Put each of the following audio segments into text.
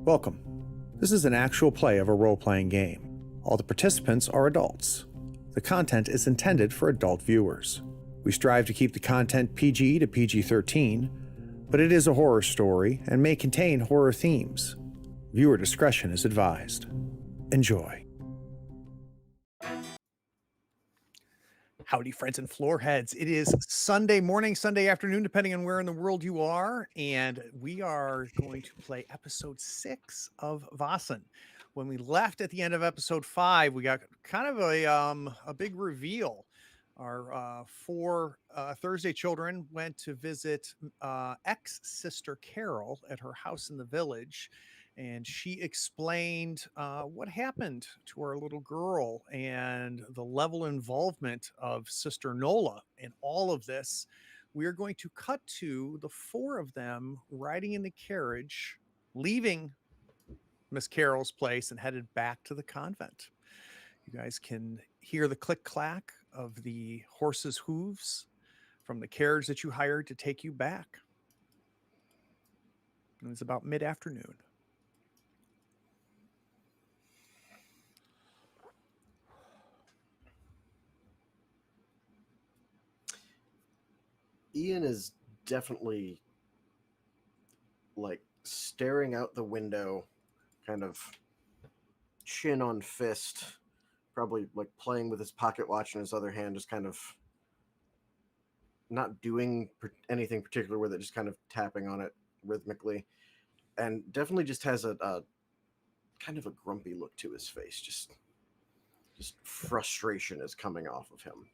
Welcome. This is an actual play of a role-playing game. All the participants are adults. The content is intended for adult viewers. We strive to keep the content PG to PG-13, but it is a horror story and may contain horror themes. Viewer discretion is advised. Enjoy. Howdy, friends and floorheads. It is Sunday morning, Sunday afternoon, depending on where in the world you are, and we are going to play episode 6 of Vaesen. When we left at the end of episode 5, we got kind of a big reveal. Our four Thursday children went to visit ex-Sister Carol at her house in the village, and she explained what happened to our little girl and the level of involvement of Sister Nola in all of this. We are going to cut to the four of them riding in the carriage, leaving Miss Carol's place and headed back to the convent. You guys can hear the click-clack of the horse's hooves from the carriage that you hired to take you back. And it's about mid-afternoon. Ian is definitely like staring out the window, kind of chin on fist, probably like playing with his pocket watch in his other hand, just kind of not doing anything particular with it, just kind of tapping on it rhythmically, and definitely just has a kind of a grumpy look to his face. Just frustration is coming off of him.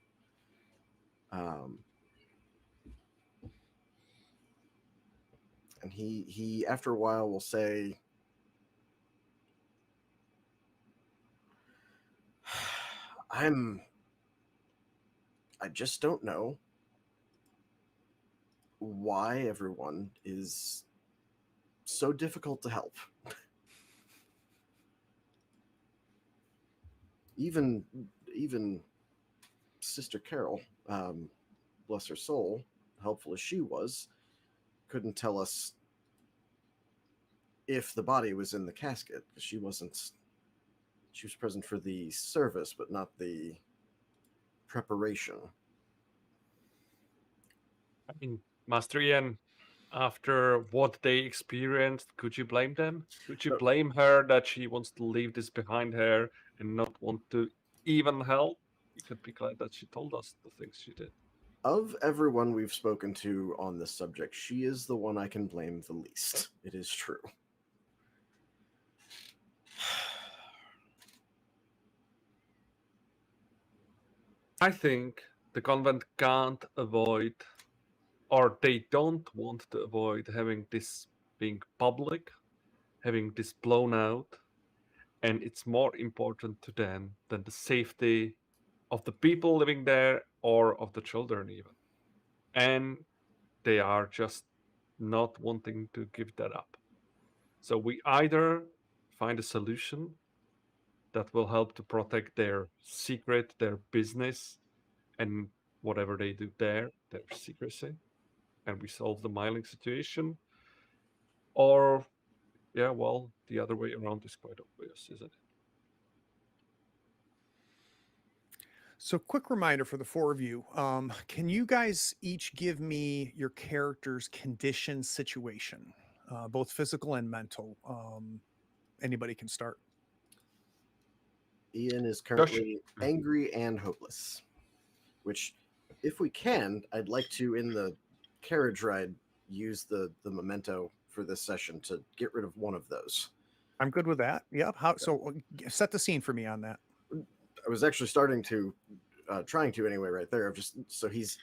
And he after a while will say, I just don't know why everyone is so difficult to help. Even Sister Carol, bless her soul, helpful as she was, couldn't tell us if the body was in the casket, because she was present for the service, but not the preparation. I mean, Master Ian, after what they experienced, could you blame them? Could you blame her that she wants to leave this behind her and not want to even help? You could be glad that she told us the things she did. Of everyone we've spoken to on this subject, she is the one I can blame the least. It is true. I think the convent can't avoid, or they don't want to avoid having this being public, having this blown out, and it's more important to them than the safety of the people living there or of the children even. And they are just not wanting to give that up. So we either find a solution that will help to protect their secret, their business, and whatever they do there, their secrecy, and we solve the Myling situation, or, yeah, well, the other way around is quite obvious, isn't it? So quick reminder for the four of you. Can you guys each give me your character's condition situation, both physical and mental? Anybody can start. Ian is currently angry and hopeless, which, if we can, I'd like to, in the carriage ride, use the memento for this session to get rid of one of those. I'm good with that. Yep. So set the scene for me on that. I was actually trying to anyway, right there. So he's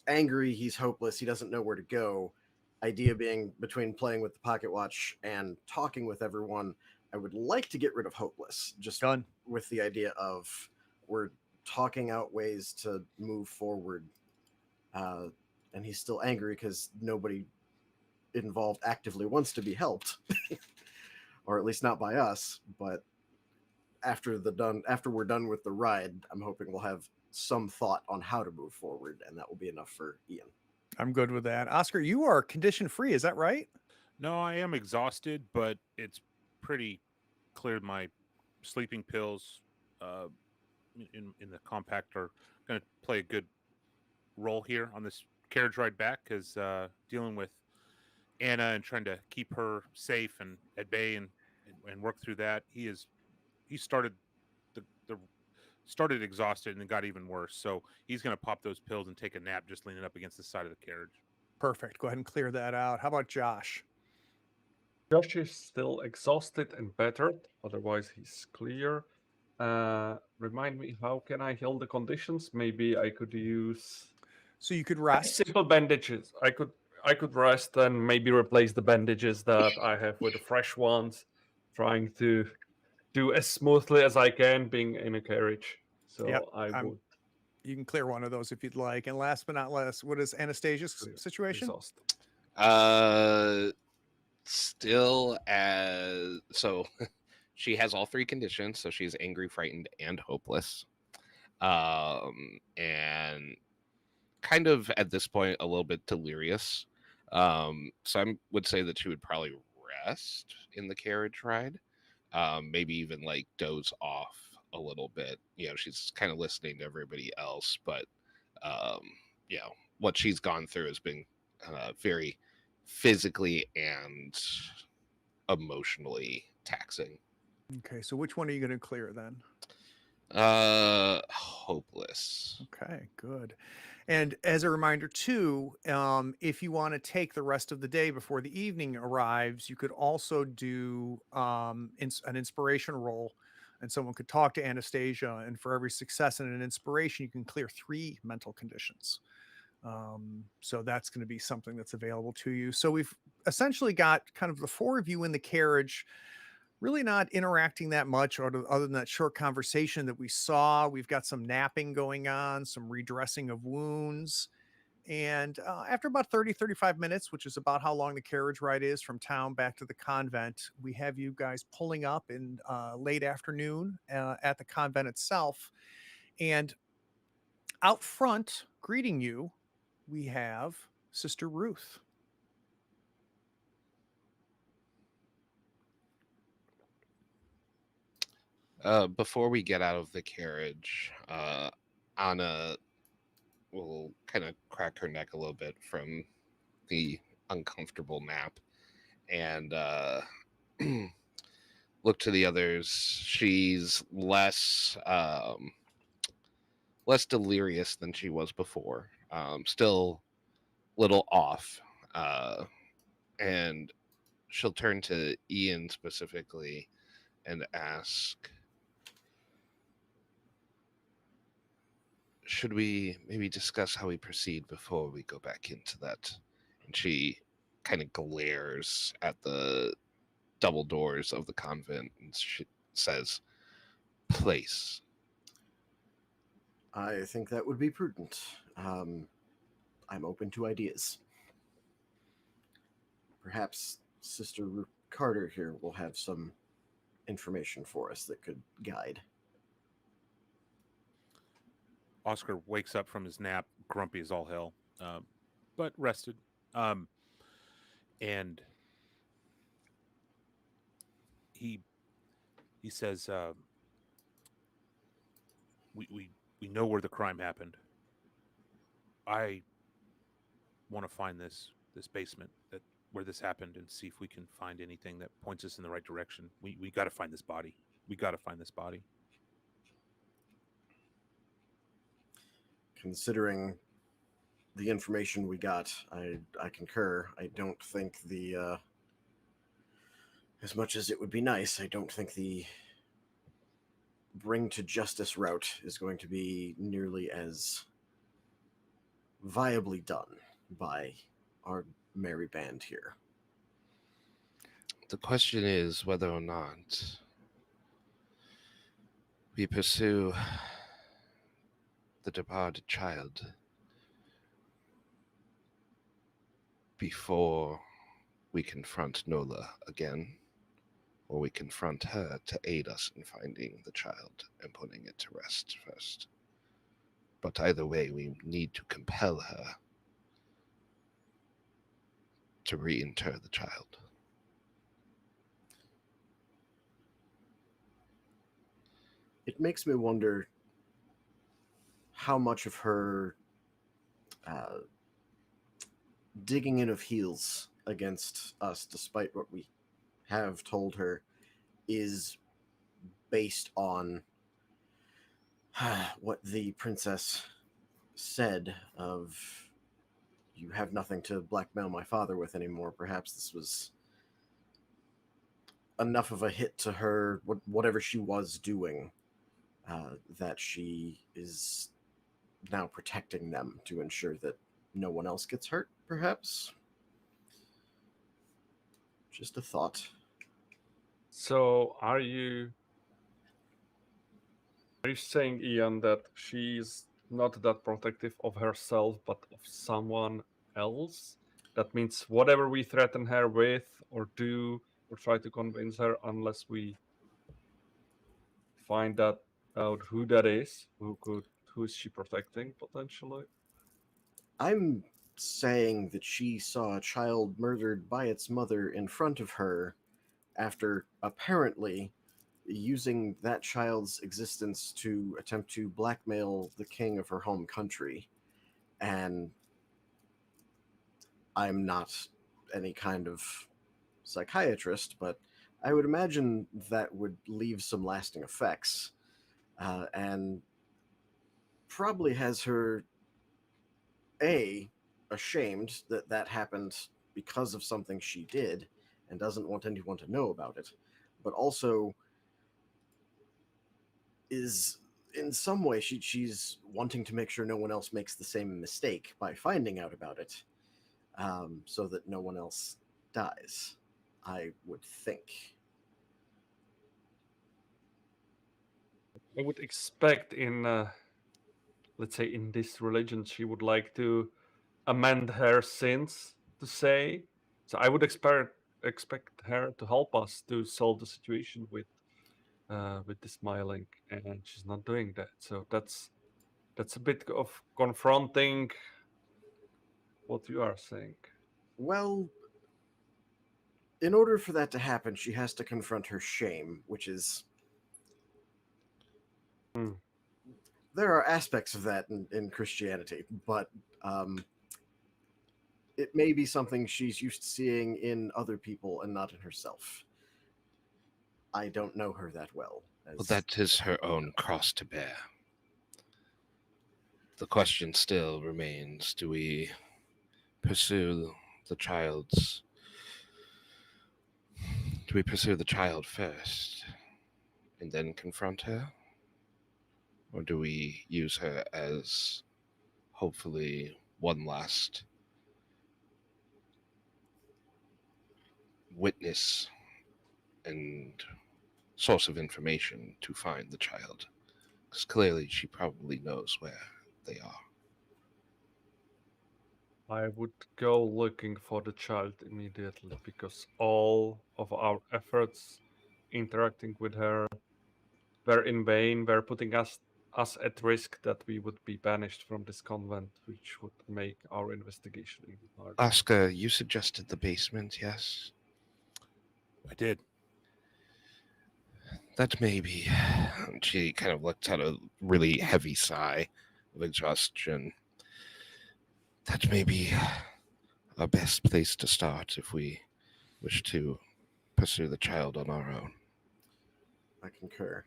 angry, he's hopeless, he doesn't know where to go. Idea being, between playing with the pocket watch and talking with everyone, I would like to get rid of hopeless. Just done with the idea of we're talking out ways to move forward, and he's still angry because nobody involved actively wants to be helped, or at least not by us. But after we're done with the ride, I'm hoping we'll have some thought on how to move forward, and that will be enough for Ian. I'm good with that. Oscar, you are condition free, is that right? No, I am exhausted, but it's pretty cleared my sleeping pills in the compact are going to play a good role here on this carriage ride back, because dealing with Anna and trying to keep her safe and at bay and work through that, he started the started exhausted and then got even worse. So he's going to pop those pills and take a nap just leaning up against the side of the carriage. Perfect. Go ahead and clear that out. How about Josh? Josh is still exhausted and battered, otherwise he's clear. Remind me, how can I heal the conditions? Maybe I could use So you could rest. simple bandages. I could rest and maybe replace the bandages that I have with the fresh ones, trying to do as smoothly as I can being in a carriage. So Yep, I would You can clear one of those if you'd like. And last but not least, what is Anastasia's clear situation? exhaust. Still as so she has all three conditions, so she's angry, frightened, and hopeless. And kind of at this point a little bit delirious. So I would say that she would probably rest in the carriage ride. Maybe even like doze off a little bit. She's kind of listening to everybody else, but what she's gone through has been very physically and emotionally taxing. Okay, so which one are you going to clear then? Hopeless. Okay, good. And as a reminder too, if you want to take the rest of the day before the evening arrives, you could also do an inspiration roll, and someone could talk to Anastasia, and for every success in an inspiration, you can clear 3 mental conditions. So that's going to be something that's available to you. So we've essentially got kind of the 4 of you in the carriage, really not interacting that much other than that short conversation that we saw. We've got some napping going on, some redressing of wounds. And after about 30-35 minutes, which is about how long the carriage ride is from town back to the convent, we have you guys pulling up in late afternoon at the convent itself. And out front, greeting you, we have Sister Ruth. Before we get out of the carriage, Anna will kind of crack her neck a little bit from the uncomfortable nap and look to the others. She's less delirious than she was before. Still a little off, and she'll turn to Ian specifically and ask, should we maybe discuss how we proceed before we go back into that? And she kind of glares at the double doors of the convent and she says, place. I think that would be prudent. I'm open to ideas. Perhaps Sister Ruth Carter here will have some information for us that could guide. Oscar wakes up from his nap, grumpy as all hell, but rested. And he says, we know where the crime happened. I want to find this basement where this happened and see if we can find anything that points us in the right direction. We got to find this body. We got to find this body. Considering the information we got, I concur. I don't think as much as it would be nice, I don't think the bring to justice route is going to be nearly as viably done by our merry band here. The question is whether or not we pursue the departed child before we confront Nola again, or we confront her to aid us in finding the child and putting it to rest first. But either way, we need to compel her to reinter the child. makes me wonder how much of her digging in of heels against us, despite what we have told her, is based on what the princess said of, you have nothing to blackmail my father with anymore. Perhaps this was enough of a hit to her, whatever she was doing, that she is now protecting them to ensure that no one else gets hurt, perhaps? Just a thought. So are you saying, Ian, that she's not that protective of herself but of someone else? That means whatever we threaten her with or do or try to convince her, unless we find that out who that is, who is she protecting potentially? I'm saying that she saw a child murdered by its mother in front of her after apparently using that child's existence to attempt to blackmail the king of her home country. And I'm not any kind of psychiatrist, but I would imagine that would leave some lasting effects, and probably has her ashamed that that happened because of something she did and doesn't want anyone to know about it, but also is in some way she's wanting to make sure no one else makes the same mistake by finding out about it, so that no one else dies, I would think. I would expect in, let's say, in this religion, she would like to amend her sins, to say. So I would expect her to help us to solve the situation with the smiling, and she's not doing that. So that's a bit of confronting what you are saying. Well, in order for that to happen, she has to confront her shame, which is. Hmm. There are aspects of that in Christianity, but it may be something she's used to seeing in other people and not in herself. I don't know her that well. Well, that is her own cross to bear. The question still remains, do we pursue the child's... Do we pursue the child first and then confront her? Or do we use her as, hopefully, one last witness and source of information to find the child? Because clearly she probably knows where they are. I would go looking for the child immediately, because all of our efforts interacting with her were in vain, were putting us at risk that we would be banished from this convent, which would make our investigation even harder. Oscar, you suggested the basement, yes? I did. That may be... She kind of lets out a really heavy sigh of exhaustion. That may be our best place to start if we wish to pursue the child on our own. I concur.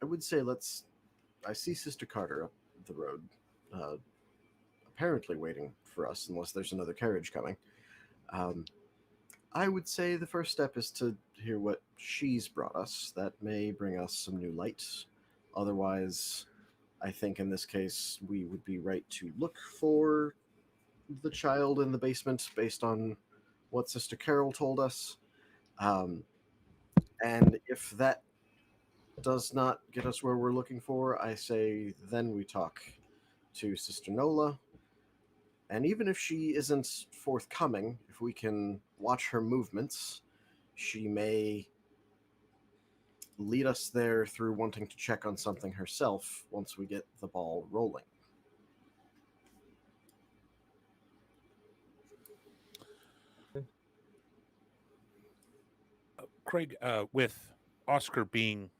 I would say I see Sister Carter up the road, apparently waiting for us, unless there's another carriage coming. I would say the first step is to hear what she's brought us. That may bring us some new light. Otherwise, I think in this case we would be right to look for the child in the basement based on what Sister Carol told us. And if that does not get us where we're looking for, I say then we talk to Sister Nola. And even if she isn't forthcoming, if we can watch her movements, she may lead us there through wanting to check on something herself once we get the ball rolling. Craig, with Oscar being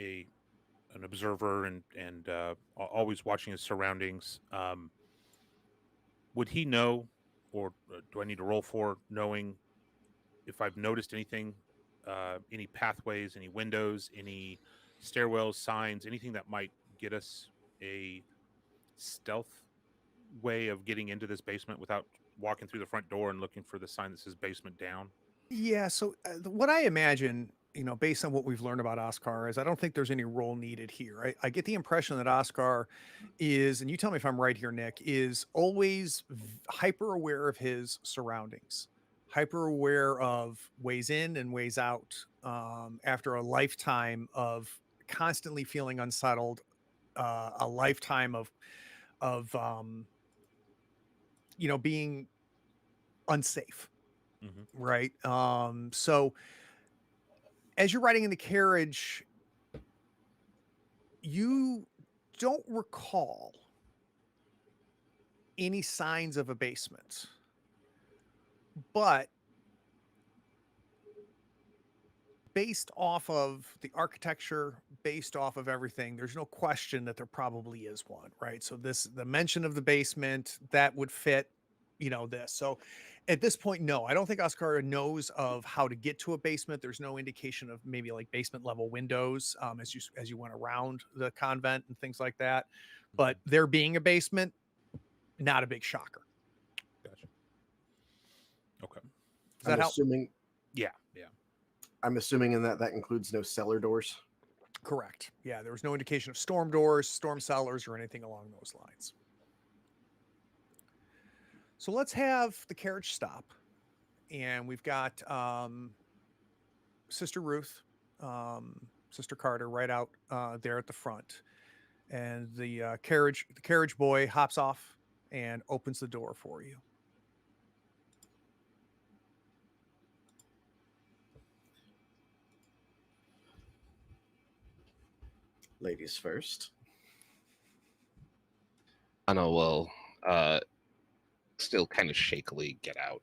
an observer and always watching his surroundings, would he know, or do I need to roll for knowing if I've noticed anything, any pathways, any windows, any stairwells, signs, anything that might get us a stealth way of getting into this basement without walking through the front door and looking for the sign that says basement down? Yeah. So what I imagine, based on what we've learned about Oscar, is I don't think there's any role needed here. I get the impression that Oscar is, and you tell me if I'm right here, Nick, is always hyper aware of his surroundings, hyper aware of ways in and ways out. After a lifetime of constantly feeling unsettled, a lifetime of being unsafe, Mm-hmm. right? So as you're riding in the carriage, you don't recall any signs of a basement, but based off of the architecture, based off of everything, there's no question that there probably is one, right? So the mention of the basement that would fit, this. So at this point, no, I don't think Oscar knows of how to get to a basement. There's no indication of maybe like basement level windows as you went around the convent and things like that. But there being a basement, not a big shocker. Gotcha. Okay. Does that help? Assuming, Yeah. I'm assuming in that includes no cellar doors. Correct. Yeah, there was no indication of storm doors, storm cellars, or anything along those lines. So let's have the carriage stop. And we've got Sister Ruth, Sister Carter right out there at the front. And the carriage boy hops off and opens the door for you. Ladies first. Anna will still kind of shakily get out.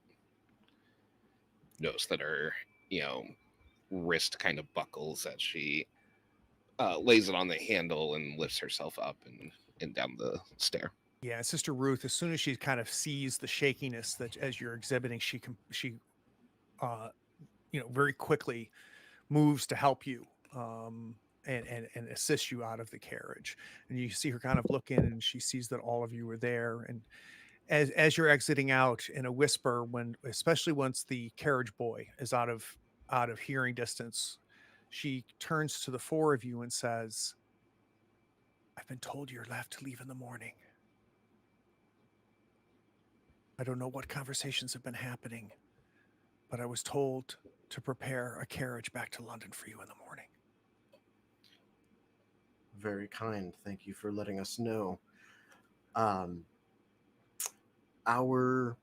Notice that her, wrist kind of buckles as she lays it on the handle and lifts herself up and down the stair. Yeah, Sister Ruth, as soon as she kind of sees the shakiness that as you're exhibiting, she very quickly moves to help you and assist you out of the carriage. And you see her kind of look in, and she sees that all of you are there. And as you're exiting out, in a whisper, especially once the carriage boy is out of hearing distance, she turns to the four of you and says, "I've been told you're left to leave in the morning. I don't know what conversations have been happening, but I was told to prepare a carriage back to London for you in the morning." Very kind. Thank you for letting us know. Our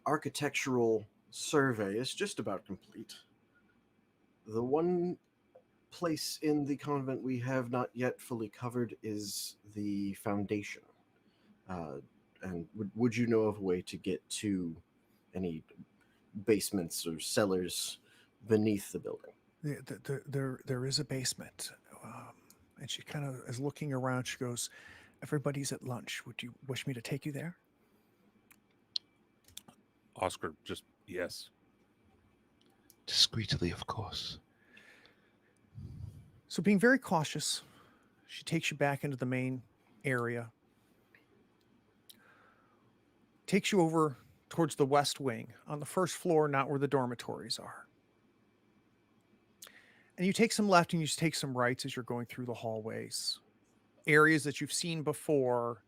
architectural survey is just about complete. The one place in the convent we have not yet fully covered is the foundation. And would you know of a way to get to any basements or cellars beneath the building? There is a basement. And she kind of is looking around. She goes, "Everybody's at lunch. Would you wish me to take you there?" Oscar, just yes. Discreetly, of course. So being very cautious, she takes you back into the main area, takes you over towards the west wing on the first floor, not where the dormitories are. And you take some left and you take some rights as you're going through the hallways, areas that you've seen before,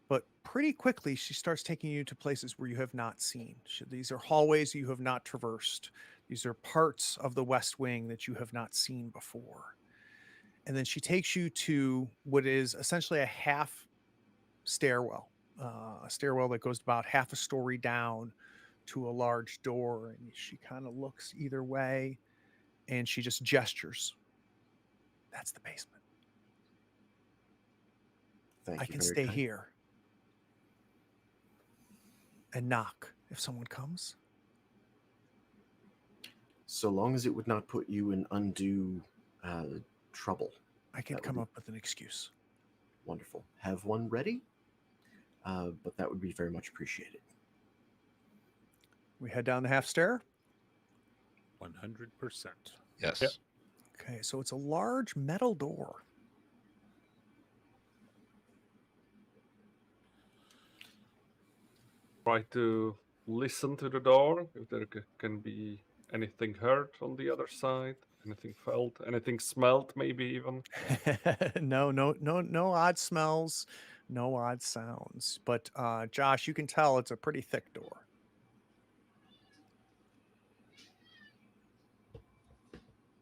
but pretty quickly she starts taking you to places where you have not seen. These are hallways you have not traversed. These are parts of the west wing that you have not seen before. And then she takes you to what is essentially a half stairwell, a stairwell that goes about half a story down to a large door. And she kind of looks either way and she just gestures. That's the basement. Thank I you. can Very stay kind. here and knock if someone comes. So long as it would not put you in undue trouble. I can That would come be- up with an excuse. Wonderful. Have one ready, but that would be very much appreciated. We head down the half stair. 100%. Yes. Yep. Okay, so it's a large metal door. Try to listen to the door if there can be anything heard on the other side, anything felt, anything smelled, maybe even. No odd smells, no odd sounds. But Josh, you can tell it's a pretty thick door.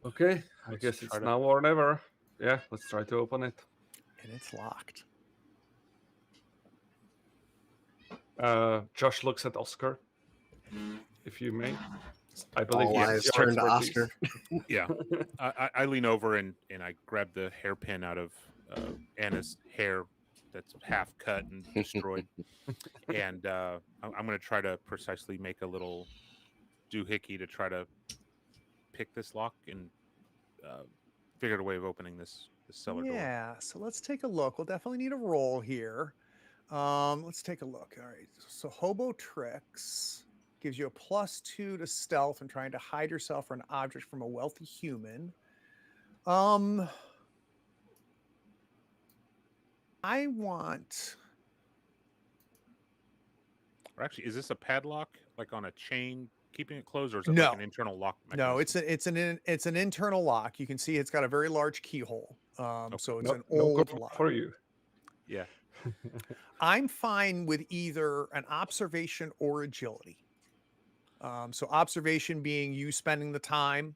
Okay, I Let's guess try it's to- now or never. Yeah, let's try to open it. And it's locked. Josh looks at Oscar, if you may. I believe All it's eyes your turn to expertise. Oscar. Yeah. I lean over and I grab the hairpin out of Anna's hair that's half cut and destroyed. And I'm going to try to precisely make a little doohickey to try to pick this lock and figure out a way of opening this cellar door. Yeah, so let's take a look. We'll definitely need a roll here. Let's take a look. All right, so hobo tricks gives you a +2 to stealth and trying to hide yourself or an object from a wealthy human. I want. Or actually, is this a padlock like on a chain keeping it closed, or is it No. like an internal lock mechanism? No, it's an internal lock. You can see it's got a very large keyhole. So it's an No old good lock. for you. Yeah. I'm fine with either an observation or agility. So observation being you spending the time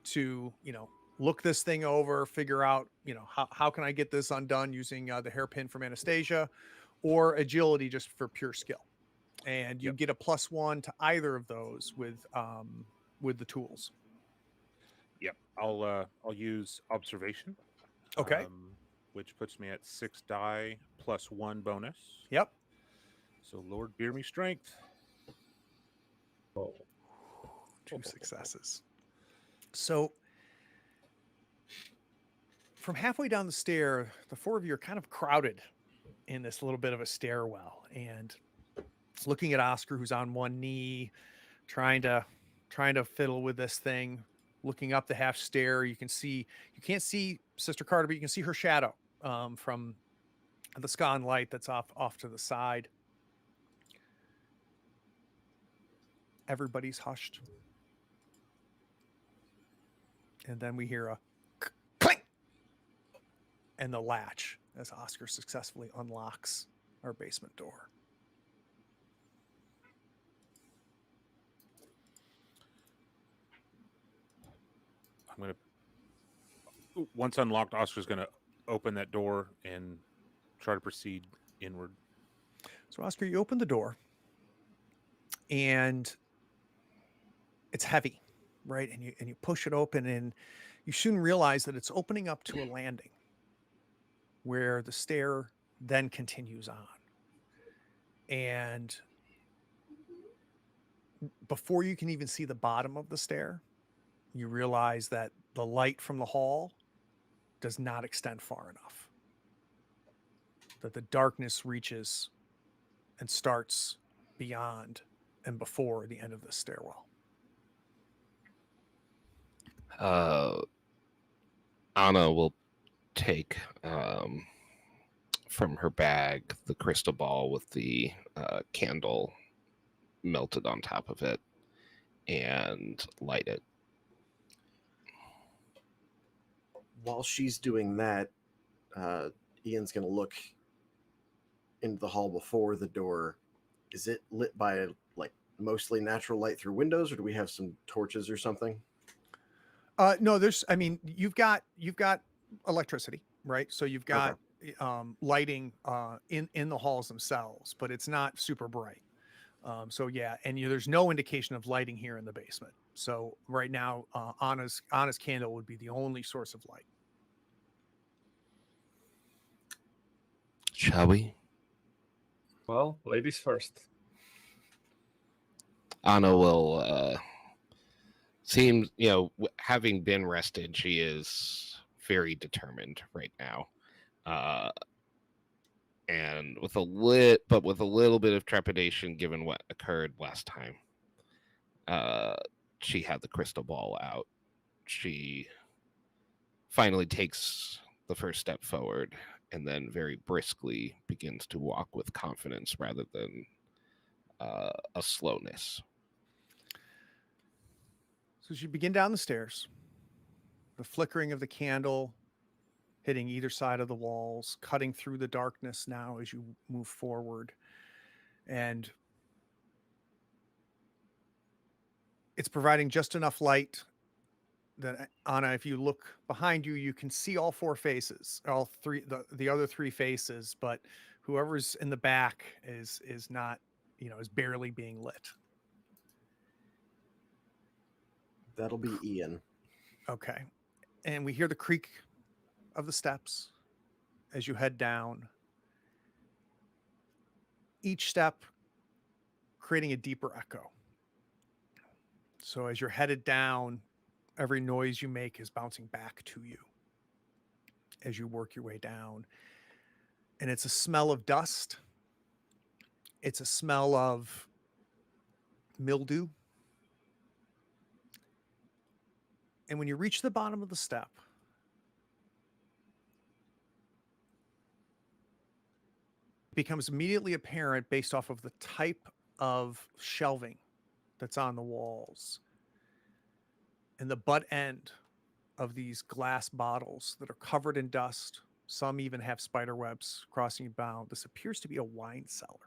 to, look this thing over, figure out, how can I get this undone using the hairpin from Anastasia, or agility just for pure skill. And you Yep. get a +1 to either of those with the tools. Yep. I'll use observation. Okay. Which puts me at 6 die +1 bonus. Yep. So Lord bear me strength. Oh. 2 successes. So from halfway down the stair, the four of you are kind of crowded in this little bit of a stairwell, and looking at Oscar, who's on one knee, trying to fiddle with this thing, looking up the half stair. You can't see Sister Carter, but you can see her shadow from the scone light that's off to the side. Everybody's hushed. And then we hear a clink, and the latch as Oscar successfully unlocks our basement door. Once unlocked, Oscar's gonna open that door and try to proceed inward. So Oscar, you open the door, and it's heavy, right? And you push it open, and you soon realize that it's opening up to a landing where the stair then continues on. And before you can even see the bottom of the stair, you realize that the light from the hall does not extend far enough. That the darkness reaches and starts beyond and before the end of the stairwell. Anna will take from her bag the crystal ball with the candle melted on top of it and light it. While she's doing that, Ian's going to look into the hall before the door. Is it lit by like mostly natural light through windows, or do we have some torches or something? No, you've got electricity, right? So you've got lighting in the halls themselves, but it's not super bright. So yeah, and there's no indication of lighting here in the basement. So right now, Anna's candle would be the only source of light. Shall we? Well, ladies first. Anna will seems, having been rested, she is very determined right now, and with a little bit of trepidation given what occurred last time. She had the crystal ball out. She finally takes the first step forward and then very briskly begins to walk with confidence rather than a slowness. So as you begin down the stairs, the flickering of the candle hitting either side of the walls, cutting through the darkness now as you move forward. And it's providing just enough light that, Anna, if you look behind you, you can see all four faces, all three, the other three faces, but whoever's in the back is not, is barely being lit. That'll be Ian. Okay. And we hear the creak of the steps as you head down. Each step creating a deeper echo. So as you're headed down, every noise you make is bouncing back to you as you work your way down. And it's a smell of dust. It's a smell of mildew. And when you reach the bottom of the step, it becomes immediately apparent based off of the type of shelving that's on the walls and the butt end of these glass bottles that are covered in dust. Some even have spider webs crossing bound. This appears to be a wine cellar.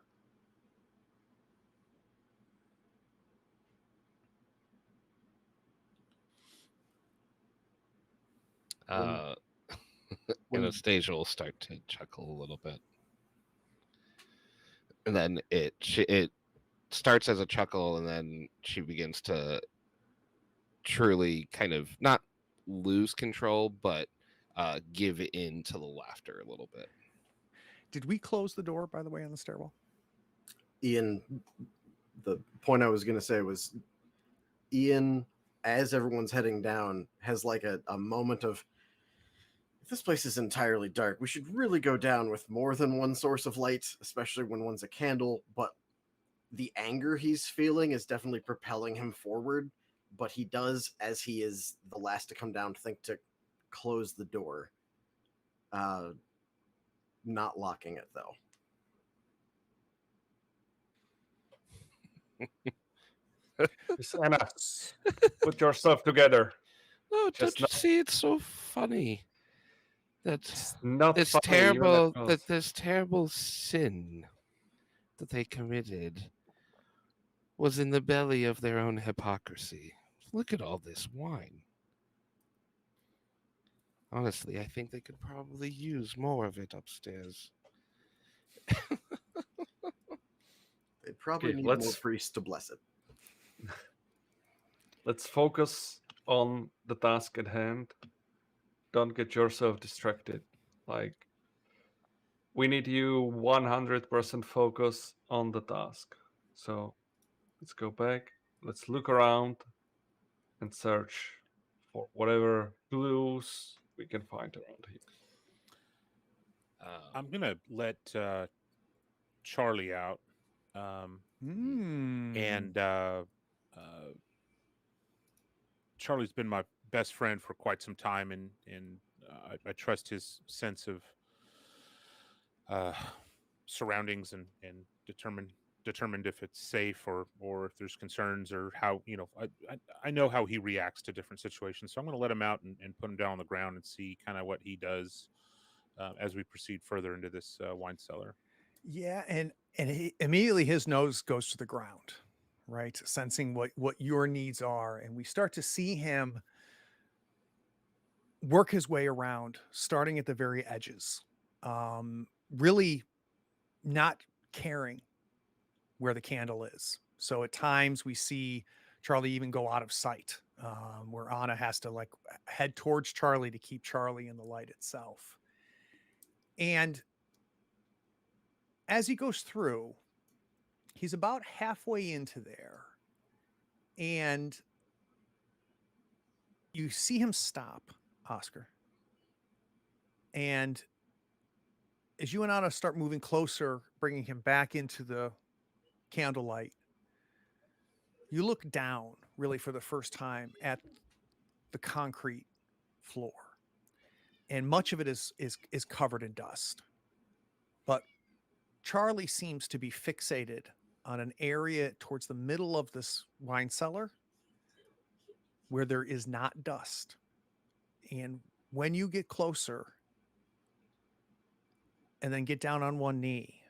Anastasia will start to chuckle a little bit, and then it starts as a chuckle, and then she begins to truly kind of not lose control, but give in to the laughter a little bit. Did we close the door, by the way, on the stairwell? Ian, the point I was going to say was Ian, as everyone's heading down, has like a moment of, if this place is entirely dark, we should really go down with more than one source of light, especially when one's a candle. But the anger he's feeling is definitely propelling him forward. But he does, as he is the last to come down, think to close the door. Not locking it, though. Miss Anna, put yourself together. No, Just don't you see it's so funny that It's not this funny, you're terrible not that this terrible sin that they committed was in the belly of their own hypocrisy. Look at all this wine. Honestly, I think they could probably use more of it upstairs. They probably Okay, need more priests to bless it. Let's focus on the task at hand. Don't get yourself distracted. Like, we need you 100% focus on the task. So let's go back. Let's look around and search for whatever clues we can find around here. I'm gonna let Charlie out, and Charlie's been my best friend for quite some time, and I trust his sense of surroundings and determined if it's safe or if there's concerns or how I know how he reacts to different situations. So I'm going to let him out and put him down on the ground and see kind of what he does as we proceed further into this wine cellar. Yeah, and immediately his nose goes to the ground, right? Sensing what your needs are, and we start to see him work his way around, starting at the very edges, really not caring where the candle is. So at times we see Charlie even go out of sight, where Anna has to like head towards Charlie to keep Charlie in the light itself. And as he goes through, he's about halfway into there, and you see him stop, Oscar. And as you and Anna start moving closer, bringing him back into the candlelight, you look down really for the first time at the concrete floor. And much of it is covered in dust. But Charlie seems to be fixated on an area towards the middle of this wine cellar where there is not dust. And when you get closer and then get down on one knee,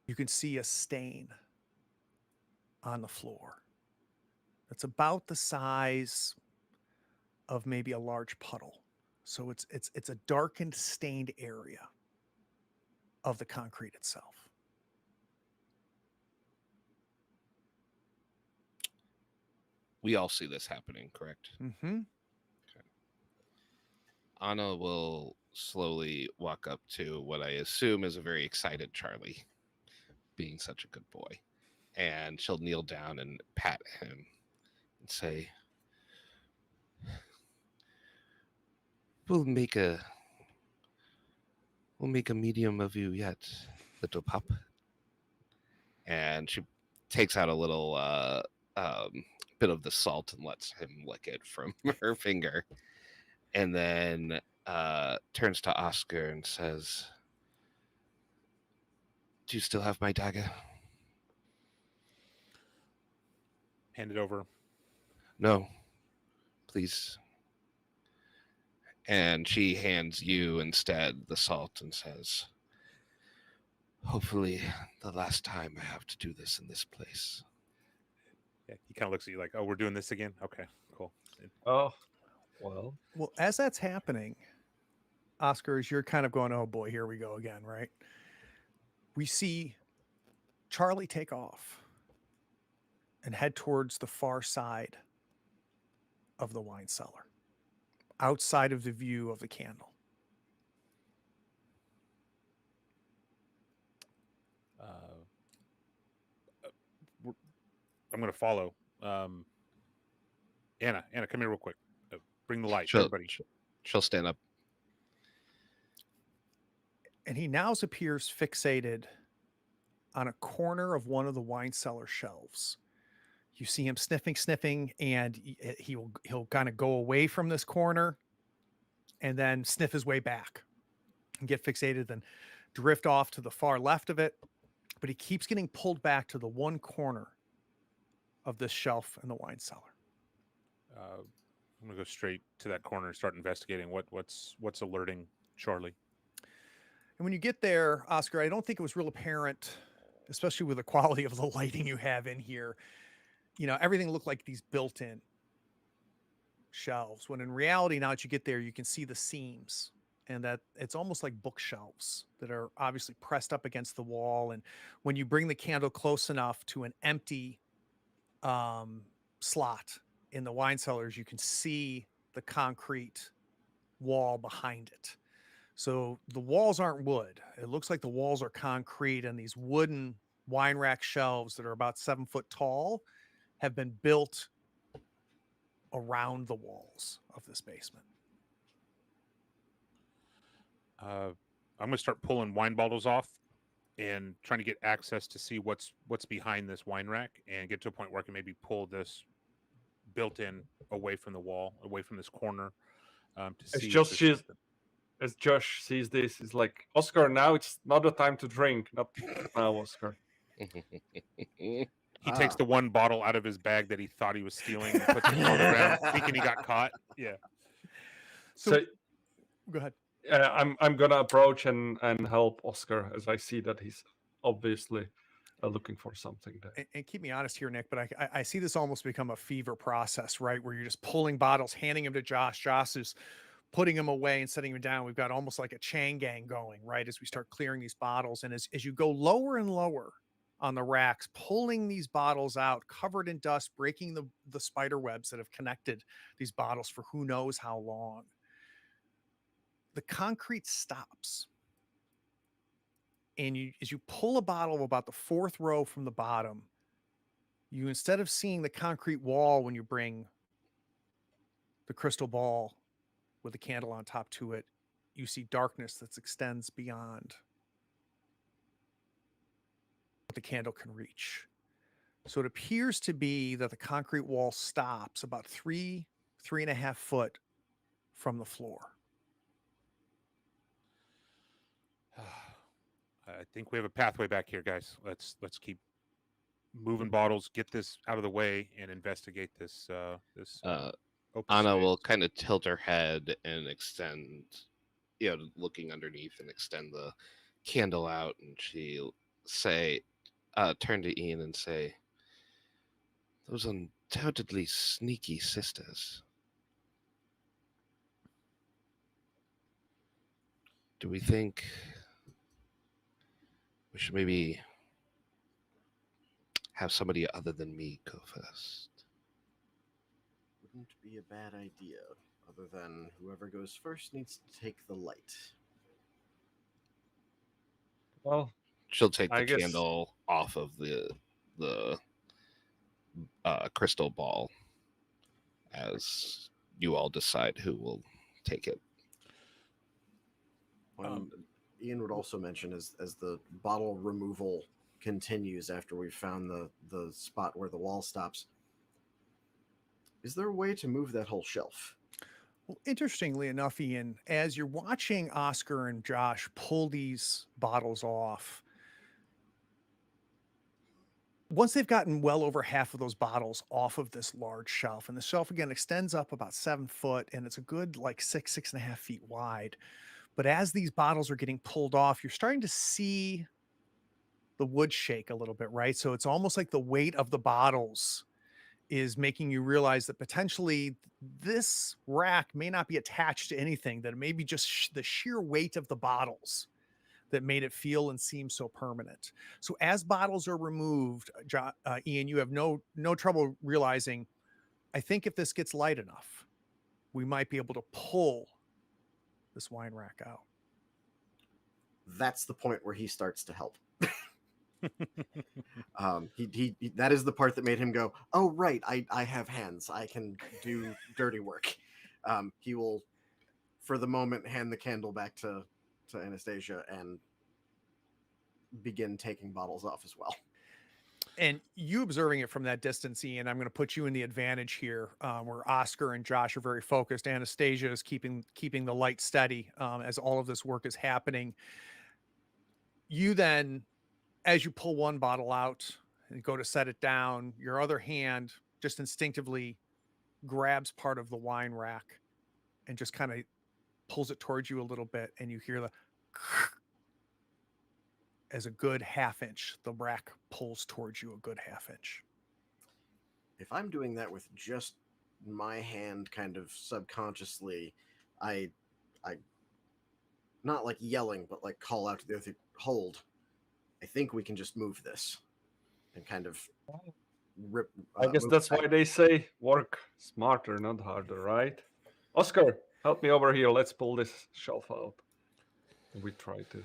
you can see a stain on the floor. It's about the size of maybe a large puddle. So it's a darkened, stained area of the concrete itself. We all see this happening, correct? Mm-hmm. Anna will slowly walk up to what I assume is a very excited Charlie, being such a good boy. And she'll kneel down and pat him and say, We'll make a medium of you yet, little pup. And she takes out a little bit of the salt and lets him lick it from her finger. And then turns to Oscar and says, Do you still have my dagger? Hand it over. No, please. And she hands you instead the salt and says, Hopefully the last time I have to do this in this place. Yeah, he kind of looks at you like, "Oh, we're doing this again." Okay, cool. Oh, well. Well, as that's happening, Oscar, as you're kind of going, oh boy, here we go again, right? We see Charlie take off and head towards the far side of the wine cellar, outside of the view of the candle. I'm going to follow. Anna, come here real quick. Bring the light, She'll, everybody. she'll stand up. And he now appears fixated on a corner of one of the wine cellar shelves. You see him sniffing, and he'll kind of go away from this corner and then sniff his way back and get fixated, then drift off to the far left of it. But he keeps getting pulled back to the one corner of this shelf in the wine cellar. I'm gonna go straight to that corner and start investigating what's alerting Charlie. And when you get there, Oscar, I don't think it was real apparent, especially with the quality of the lighting you have in here. You know, everything looked like these built-in shelves, when in reality, now that you get there, you can see the seams, and that it's almost like bookshelves that are obviously pressed up against the wall. And when you bring the candle close enough to an empty slot in the wine cellars, you can see the concrete wall behind it. So the walls aren't wood. It looks like the walls are concrete, and these wooden wine rack shelves that are about 7 foot tall have been built around the walls of this basement. I'm gonna start pulling wine bottles off and trying to get access to see what's behind this wine rack, and get to a point where I can maybe pull this built-in away from the wall, away from this corner, to As see. as Josh sees this, he's like, Oscar, now it's not the time to drink. Not now, Oscar. He takes the one bottle out of his bag that he thought he was stealing and puts it on the ground, thinking he got caught. Yeah. So Go ahead. I'm gonna approach and help Oscar, as I see that he's obviously looking for something there. And keep me honest here, Nick, but I see this almost become a fever process, right? Where you're just pulling bottles, handing them to Josh. Josh is putting them away and setting them down. We've got almost like a chain gang going, right? As we start clearing these bottles. And as you go lower and lower on the racks, pulling these bottles out, covered in dust, breaking the spider webs that have connected these bottles for who knows how long, the concrete stops. And as you pull a bottle about the fourth row from the bottom, you, instead of seeing the concrete wall when you bring the crystal ball with a candle on top to it, you see darkness that extends beyond what the candle can reach. So it appears to be that the concrete wall stops about 3.5 foot from the floor. I think we have a pathway back here, guys. Let's keep moving bottles, get this out of the way, and investigate this open Anna will space. kind of tilt her head and extend, looking underneath and extend the candle out, and she'll say, turn to Ian and say, "Those undoubtedly sneaky sisters. Do we think we should maybe have somebody other than me go first?" Wouldn't be a bad idea, other than whoever goes first needs to take the light. Well, She'll take I the guess- candle off of the crystal ball as you all decide who will take it. Ian would also mention as the bottle removal continues after we've found the spot where the wall stops, is there a way to move that whole shelf? Well, interestingly enough, Ian, as you're watching Oscar and Josh pull these bottles off, once they've gotten well over half of those bottles off of this large shelf, and the shelf again extends up about 7 foot, and it's a good like 6.5 feet wide. But as these bottles are getting pulled off, you're starting to see the wood shake a little bit, right? So it's almost like the weight of the bottles is making you realize that potentially this rack may not be attached to anything, that it may be just the sheer weight of the bottles that made it feel and seem so permanent. So as bottles are removed, Ian, you have no trouble realizing, I think if this gets light enough, we might be able to pull this wine rack out. That's the point where he starts to help. He that is the part that made him go, oh right, I have hands, I can do dirty work. He will for the moment hand the candle back to Anastasia and begin taking bottles off as well. And you observing it from that distance, Ian, I'm going to put you in the advantage here, where Oscar and Josh are very focused. Anastasia is keeping the light steady as all of this work is happening. You then, as you pull one bottle out and go to set it down, your other hand just instinctively grabs part of the wine rack and just kind of pulls it towards you a little bit, and you hear the as a good half inch, the rack pulls towards you a good half inch. If I'm doing that with just my hand kind of subconsciously, I not like yelling, but like call out to the other, hold. I think we can just move this and kind of rip. I guess move that's back. why they say work smarter, not harder, right? Oscar, help me over here. Let's pull this shelf out. We try to.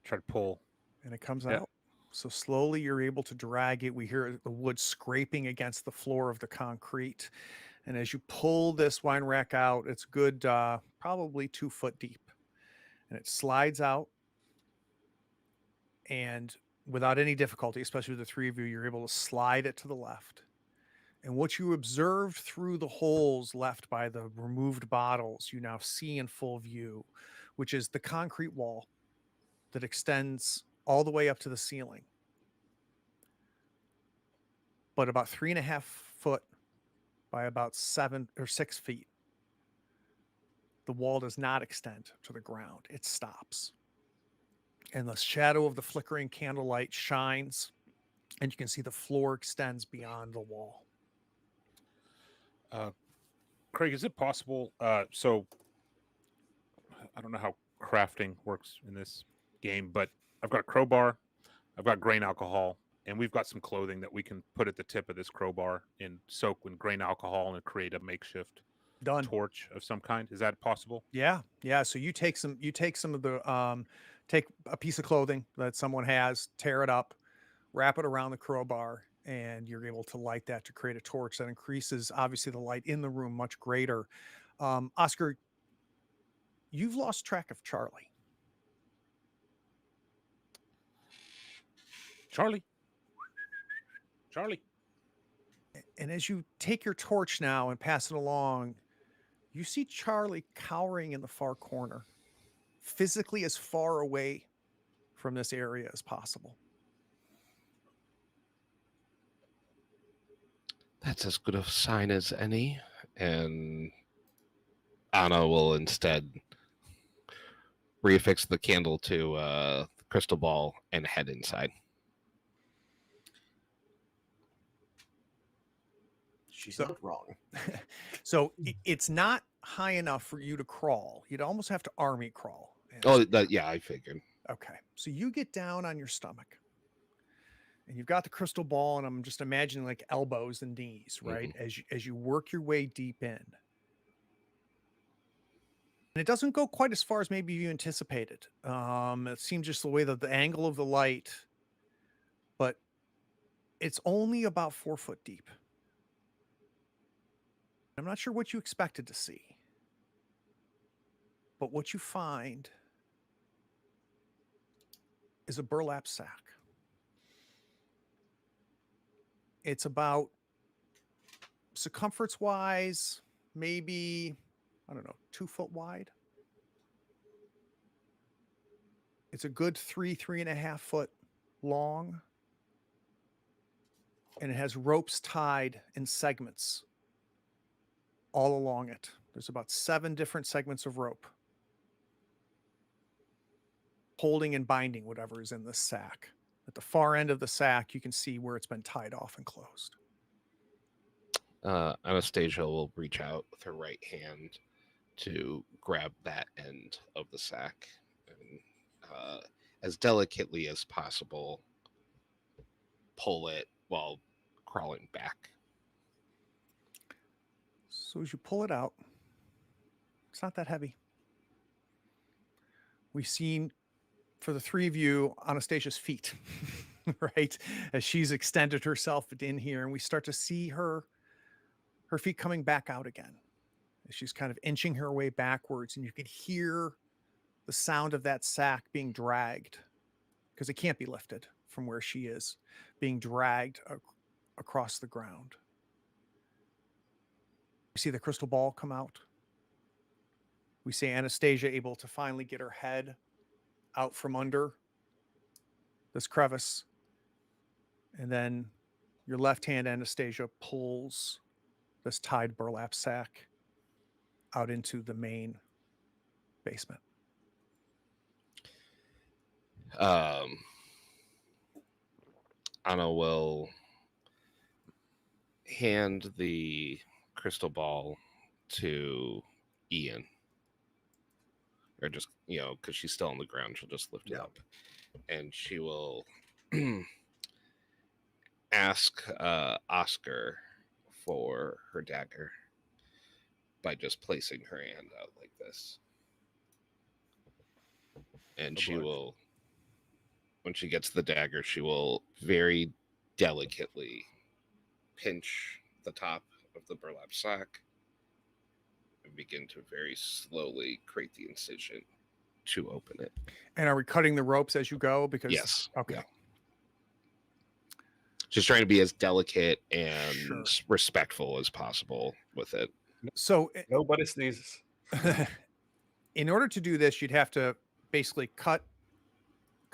Try to pull. And it comes Yeah. out. So slowly you're able to drag it. We hear the wood scraping against the floor of the concrete. And as you pull this wine rack out, it's good, probably 2 foot deep. And it slides out. And without any difficulty, especially with the three of you, you're able to slide it to the left. And what you observed through the holes left by the removed bottles, you now see in full view, which is the concrete wall that extends all the way up to the ceiling. But about 3.5 foot by about 7 or 6 feet, the wall does not extend to the ground. It stops. And the shadow of the flickering candlelight shines, and you can see the floor extends beyond the wall. Craig, is it possible? So I don't know how crafting works in this game, but I've got a crowbar, I've got grain alcohol, and we've got some clothing that we can put at the tip of this crowbar and soak in grain alcohol and create a makeshift Done. torch of some kind. Is that possible? Yeah. So you take some of the take a piece of clothing that someone has, tear it up, wrap it around the crowbar, and you're able to light that to create a torch that increases, obviously, the light in the room much greater. Oscar, you've lost track of Charlie. Charlie. And as you take your torch now and pass it along, you see Charlie cowering in the far corner, physically as far away from this area as possible. That's as good a sign as any. And Anna will instead reaffix the candle to the crystal ball and head inside. She's So- not wrong. So it's not high enough for you to crawl. You'd almost have to army crawl. And- Oh, yeah, I figured. Okay. So you get down on your stomach and you've got the crystal ball, and I'm just imagining like elbows and knees, right? As you work your way deep in. And it doesn't go quite as far as maybe you anticipated. It seems just the way that the angle of the light, but it's only about 4 foot deep. I'm not sure what you expected to see, but what you find is a burlap sack. It's about, circumference wise, maybe, I don't know, 2 foot wide. It's a good 3.5 foot long. And it has ropes tied in segments all along it. There's about 7 different segments of rope holding and binding whatever is in this sack. At the far end of the sack, you can see where it's been tied off and closed. Anastasia will reach out with her right hand to grab that end of the sack and as delicately as possible pull it while crawling back. So as you pull it out, it's not that heavy. We've seen, for the 3 of you, Anastasia's feet, right? As she's extended herself in here, and we start to see her feet coming back out again. As she's kind of inching her way backwards, and you can hear the sound of that sack being dragged, because it can't be lifted from where she is, being dragged across the ground. We see the crystal ball come out. We see Anastasia able to finally get her head out from under this crevice. And then your left hand, Anastasia, pulls this tied burlap sack out into the main basement. Anna will hand the crystal ball to Ian. Or just, because she's still on the ground, she'll just lift it up. And she will ask Oscar for her dagger by just placing her hand out like this. And she will, when she gets the dagger, she will very delicately pinch the top of the burlap sack and begin to very slowly create the incision to open it. And are we cutting the ropes as you go? Because Yes. Okay. Yeah. Just trying to be as delicate and Sure. respectful as possible with it. So Nobody sneezes. in order to do this, you'd have to basically cut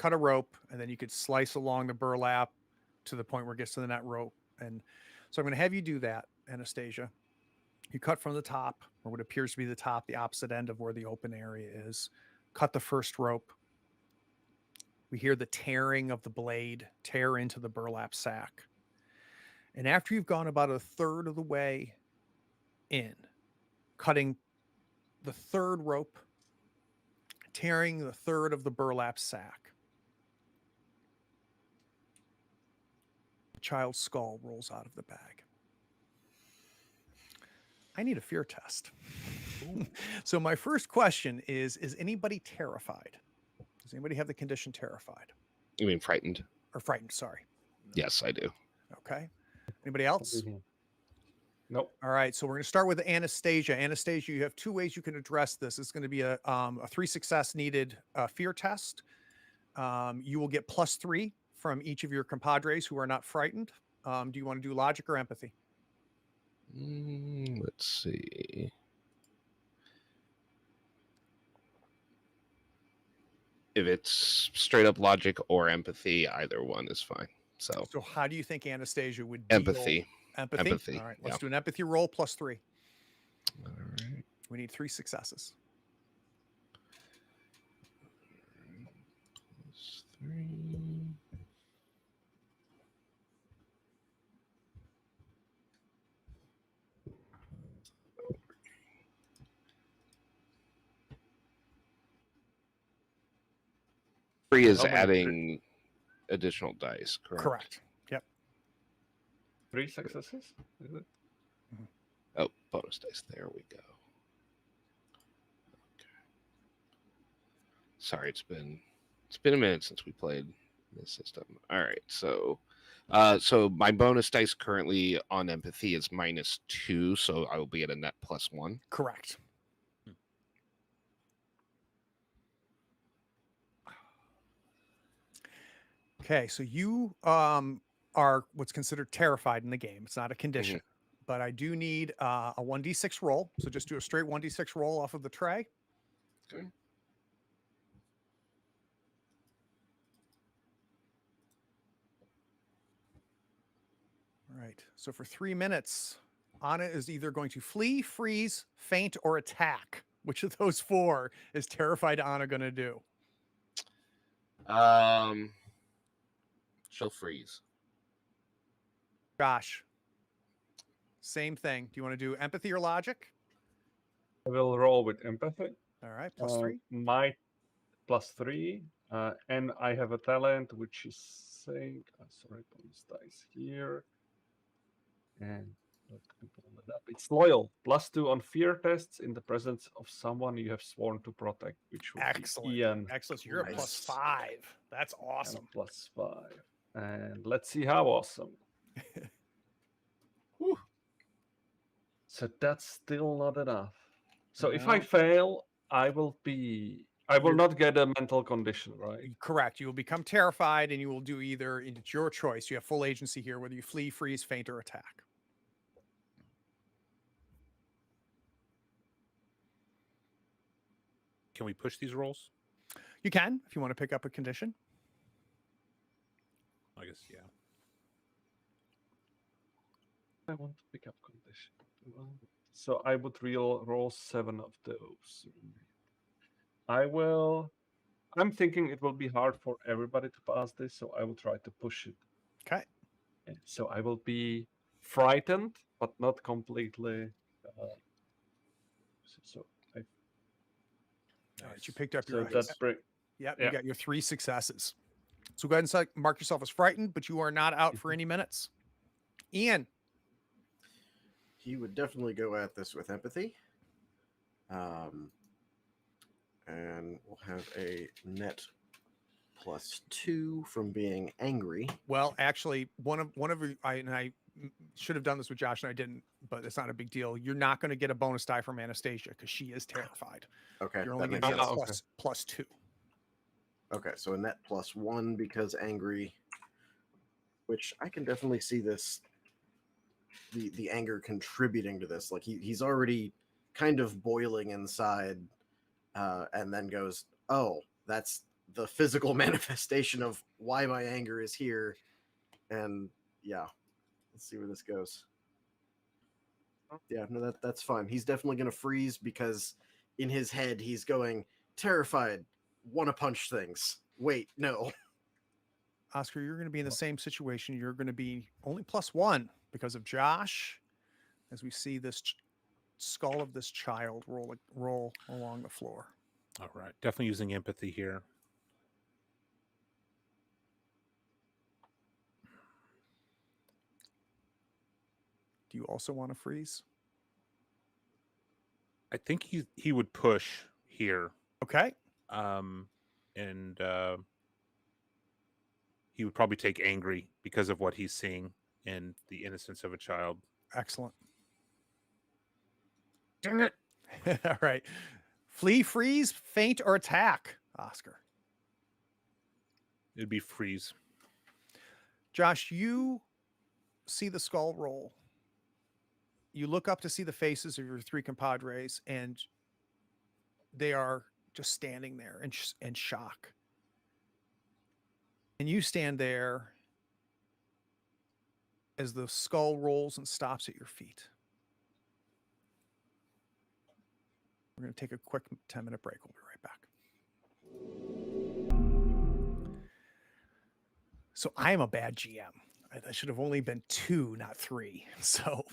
a rope, and then you could slice along the burlap to the point where it gets to the net rope. And so I'm going to have you do that, Anastasia. You cut from the top, or what appears to be the top, the opposite end of where the open area is. Cut the first rope. We hear the tearing of the blade tear into the burlap sack. And after you've gone about 1/3 of the way in, cutting the 3rd rope, tearing the 3rd of the burlap sack, the child's skull rolls out of the bag. I need a fear test. So my first question is anybody terrified? Does anybody have the condition terrified? You mean frightened? Or frightened, sorry. Yes, I do. Okay. Anybody else? Nope. All right. So we're going to start with Anastasia. Anastasia, you have two ways you can address this. It's going to be a 3 success needed fear test. You will get +3 from each of your compadres who are not frightened. Do you want to do logic or empathy? Let's see. If it's straight up logic or empathy, either one is fine. So how do you think Anastasia would deal? empathy. Empathy. All right. Let's do an empathy roll +3. All right. We need 3 successes. +3. Free is adding additional dice, correct? Correct. Yep. 3 successes? Is it? Oh, bonus dice. There we go. Okay. Sorry, it's been a minute since we played this system. All right, so my bonus dice currently on empathy is -2, so I will be at a net +1. Correct. Okay, so you are what's considered terrified in the game. It's not a condition, but I do need a 1d6 roll. So just do a straight 1d6 roll off of the tray. Okay. All right. So for 3 minutes, Anna is either going to flee, freeze, faint, or attack. Which of those 4 is terrified Anna going to do? She'll freeze. Josh. Same thing. Do you want to do empathy or logic? I will roll with empathy. All right. +3. My +3. And I have a talent which is saying, sorry, bonus dice here. And let me pull it up. It's loyal. +2 on fear tests in the presence of someone you have sworn to protect, which would Excellent. be Ian. Excellent. So you're at +5. That's awesome. And +5. And let's see how awesome. So that's still not enough. So if I fail, I will not get a mental condition, right? Correct. You will become terrified and you will do either, it's your choice. You have full agency here, whether you flee, freeze, faint, or attack. Can we push these rolls? You can, if you want to pick up a condition. I guess, yeah. I want to pick up condition. So I would roll 7 of those. I'm thinking it will be hard for everybody to pass this, so I will try to push it. Okay. So I will be frightened, but not completely. All right, you picked up So your. yeah, you got your 3 successes. So go ahead and mark yourself as frightened, but you are not out for any minutes. Ian. He would definitely go at this with empathy. And we'll have a net +2 from being angry. Well, actually, one of you, I should have done this with Josh and I didn't, but it's not a big deal. You're not going to get a bonus die from Anastasia because she is terrified. Okay. You're only going to get a +2. Okay, so a net +1 because angry, which I can definitely see this, the anger contributing to this. Like he's already kind of boiling inside, and then goes, oh, that's the physical manifestation of why my anger is here. And yeah, let's see where this goes. Yeah, no, that's fine. He's definitely going to freeze because in his head he's going terrified, want to punch things. Wait, no. Oscar, you're going to be in the same situation. You're going to be only +1 because of Josh. As we see this skull of this child roll along the floor. All right. Definitely using empathy here. Do you also want to freeze? I think he would push here. Okay. And he would probably take angry because of what he's seeing. and the innocence of a child. Excellent. Dang it! All right. Flee, freeze, faint, or attack, Oscar. It'd be freeze. Josh, you see the skull roll. You look up to see the faces of your three compadres, and they are just standing there in shock. And you stand there as the skull rolls and stops at your feet. We're going to take a quick 10-minute break. We'll be right back. So I am a bad GM. I should have only been 2, not 3. So,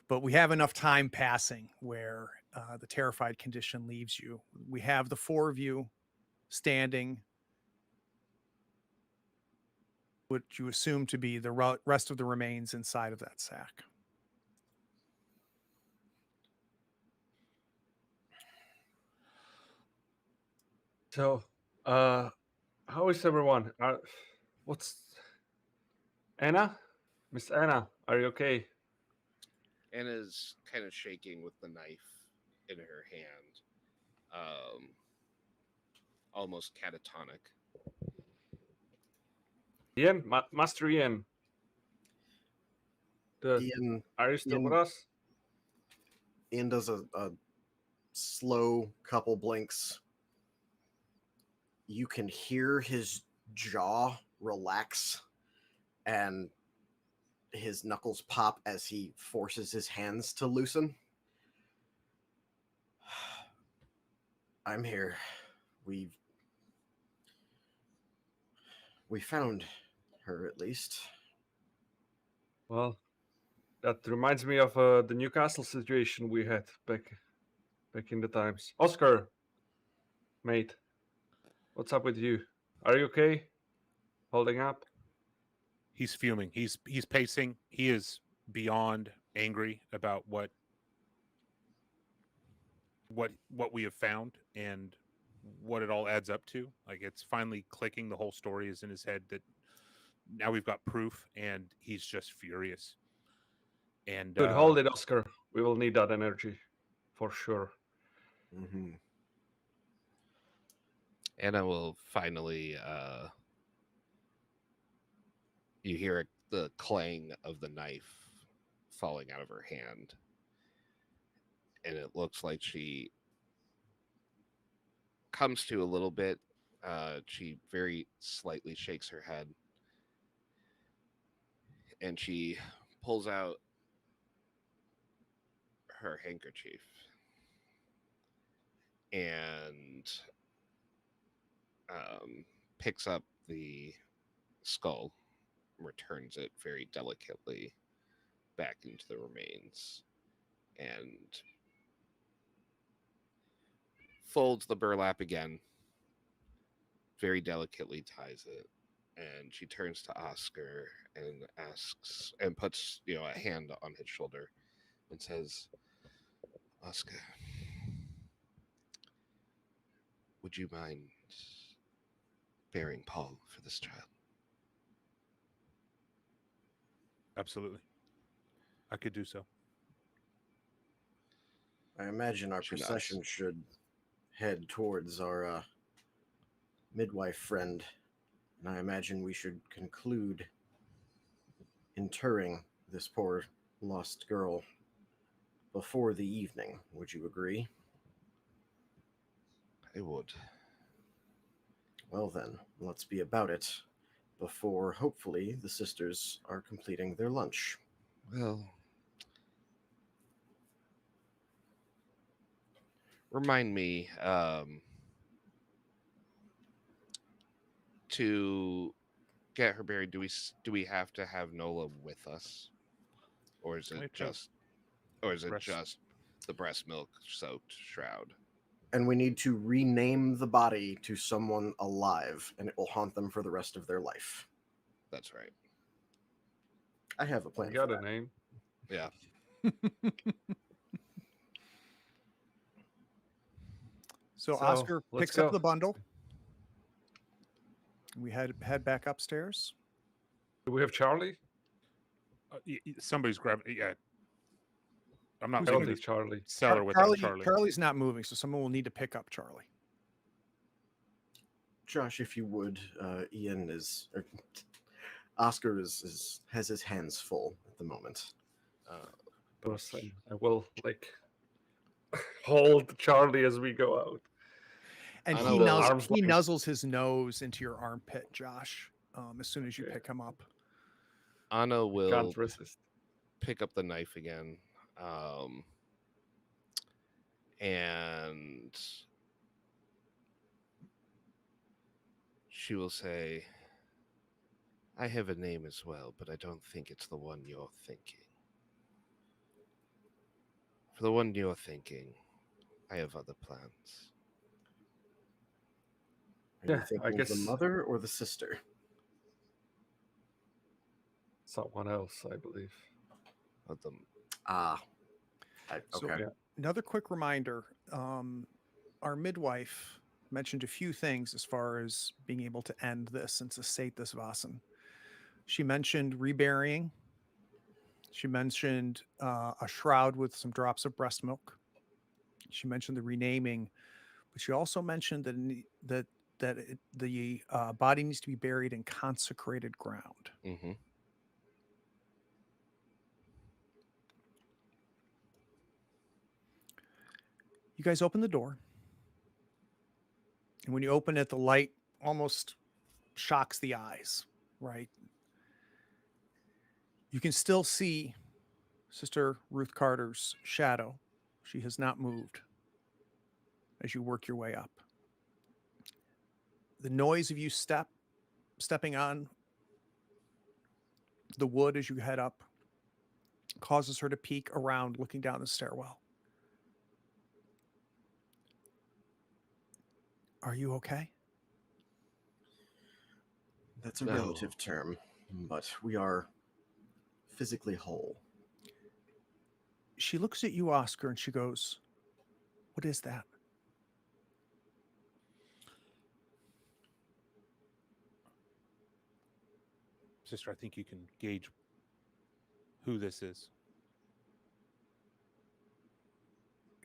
but we have enough time passing where the terrified condition leaves you. We have the 4 of you standing, what you assume to be the rest of the remains inside of that sack. So, how is everyone? What's Anna? Miss Anna, are you okay? Anna's kind of shaking with the knife in her hand, almost catatonic. Ian, Master Ian. Ian, Are you still Ian- with us? Ian does a slow couple blinks. You can hear his jaw relax and his knuckles pop as he forces his hands to loosen. I'm here. We found her, at least. Well, that reminds me of the Newcastle situation we had back in the times. Oscar, mate, what's up with you? Are you okay? Holding up? He's fuming. He's pacing. He is beyond angry about what we have found and what it all adds up to. Like, it's finally clicking. The whole story is in his head that now we've got proof, and he's just furious. And Good, hold it, Oscar. We will need that energy, for sure. Mm-hmm. Anna will finally, you hear the clang of the knife falling out of her hand. And it looks like she comes to a little bit. She very slightly shakes her head. And she pulls out her handkerchief. And picks up the skull, returns it very delicately back into the remains, and folds the burlap again, very delicately ties it, and she turns to Oscar and asks, and puts, a hand on his shoulder and says, Oscar, would you mind bearing Paul for this child? absolutely, I could do so. I imagine our She nods. procession should head towards our midwife friend, and I imagine we should conclude interring this poor lost girl before the evening. Would you agree? I would. Well then, let's be about it before, hopefully, the sisters are completing their lunch. Well, remind me, to get her buried, do we have to have Nola with us, or is it just the breast milk soaked shroud? And we need to rename the body to someone alive, and it will haunt them for the rest of their life. That's right. I have a plan. You got for a that. name? Yeah. So So, Oscar let's picks up go. the bundle. We head back upstairs. Do we have Charlie? Somebody's grabbing. Yeah, I'm not Who's leaving Healthy this Charlie. cellar without Charlie. Charlie's not moving, so someone will need to pick up Charlie. Josh, if you would, Ian is, or Oscar has his hands full at the moment. Person. I will like hold Charlie as we go out. And Anna he, will- nuzzles, Arms he length. nuzzles his nose into your armpit, Josh, as soon as you Okay. pick him up. Anna will Can't resist. pick up the knife again, and she will say, I have a name as well, but I don't think it's the one you're thinking. For the one you're thinking, I have other plans. Are you Yeah, I thinking of the guess- mother or the sister? Someone else, I believe. Of them. Ah, So, okay. yeah. Another quick reminder, our midwife mentioned a few things as far as being able to end this and to sate this Vaesen. She mentioned reburying. She mentioned a shroud with some drops of breast milk. She mentioned the renaming, but she also mentioned that the body needs to be buried in consecrated ground. Mm-hmm. You guys open the door, and when you open it, the light almost shocks the eyes, right? You can still see Sister Ruth Carter's shadow. She has not moved as you work your way up. The noise of you stepping on the wood as you head up causes her to peek around, looking down the stairwell. Are you okay? That's a No. relative term, but we are physically whole. She looks at you, Oscar, and she goes, "What is that?" Sister, I think you can gauge who this is.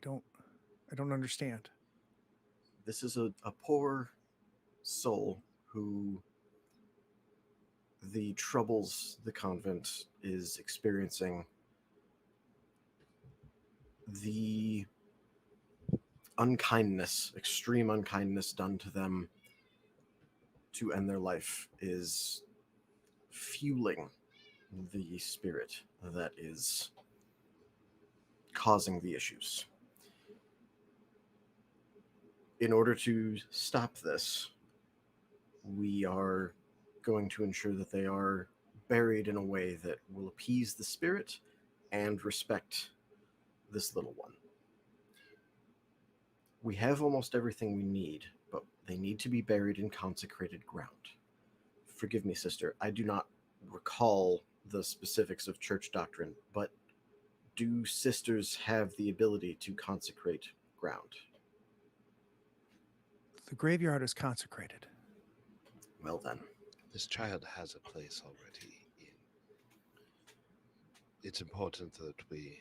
I don't understand. This is a poor soul who the troubles the convent is experiencing, the unkindness, extreme unkindness done to them to end their life is fueling the spirit that is causing the issues. In order to stop this, we are going to ensure that they are buried in a way that will appease the spirit and respect this little one. We have almost everything we need, but they need to be buried in consecrated ground. Forgive me, sister, I do not recall the specifics of church doctrine, but do sisters have the ability to consecrate ground? The graveyard is consecrated. Well then. This child has a place already in. It's important that we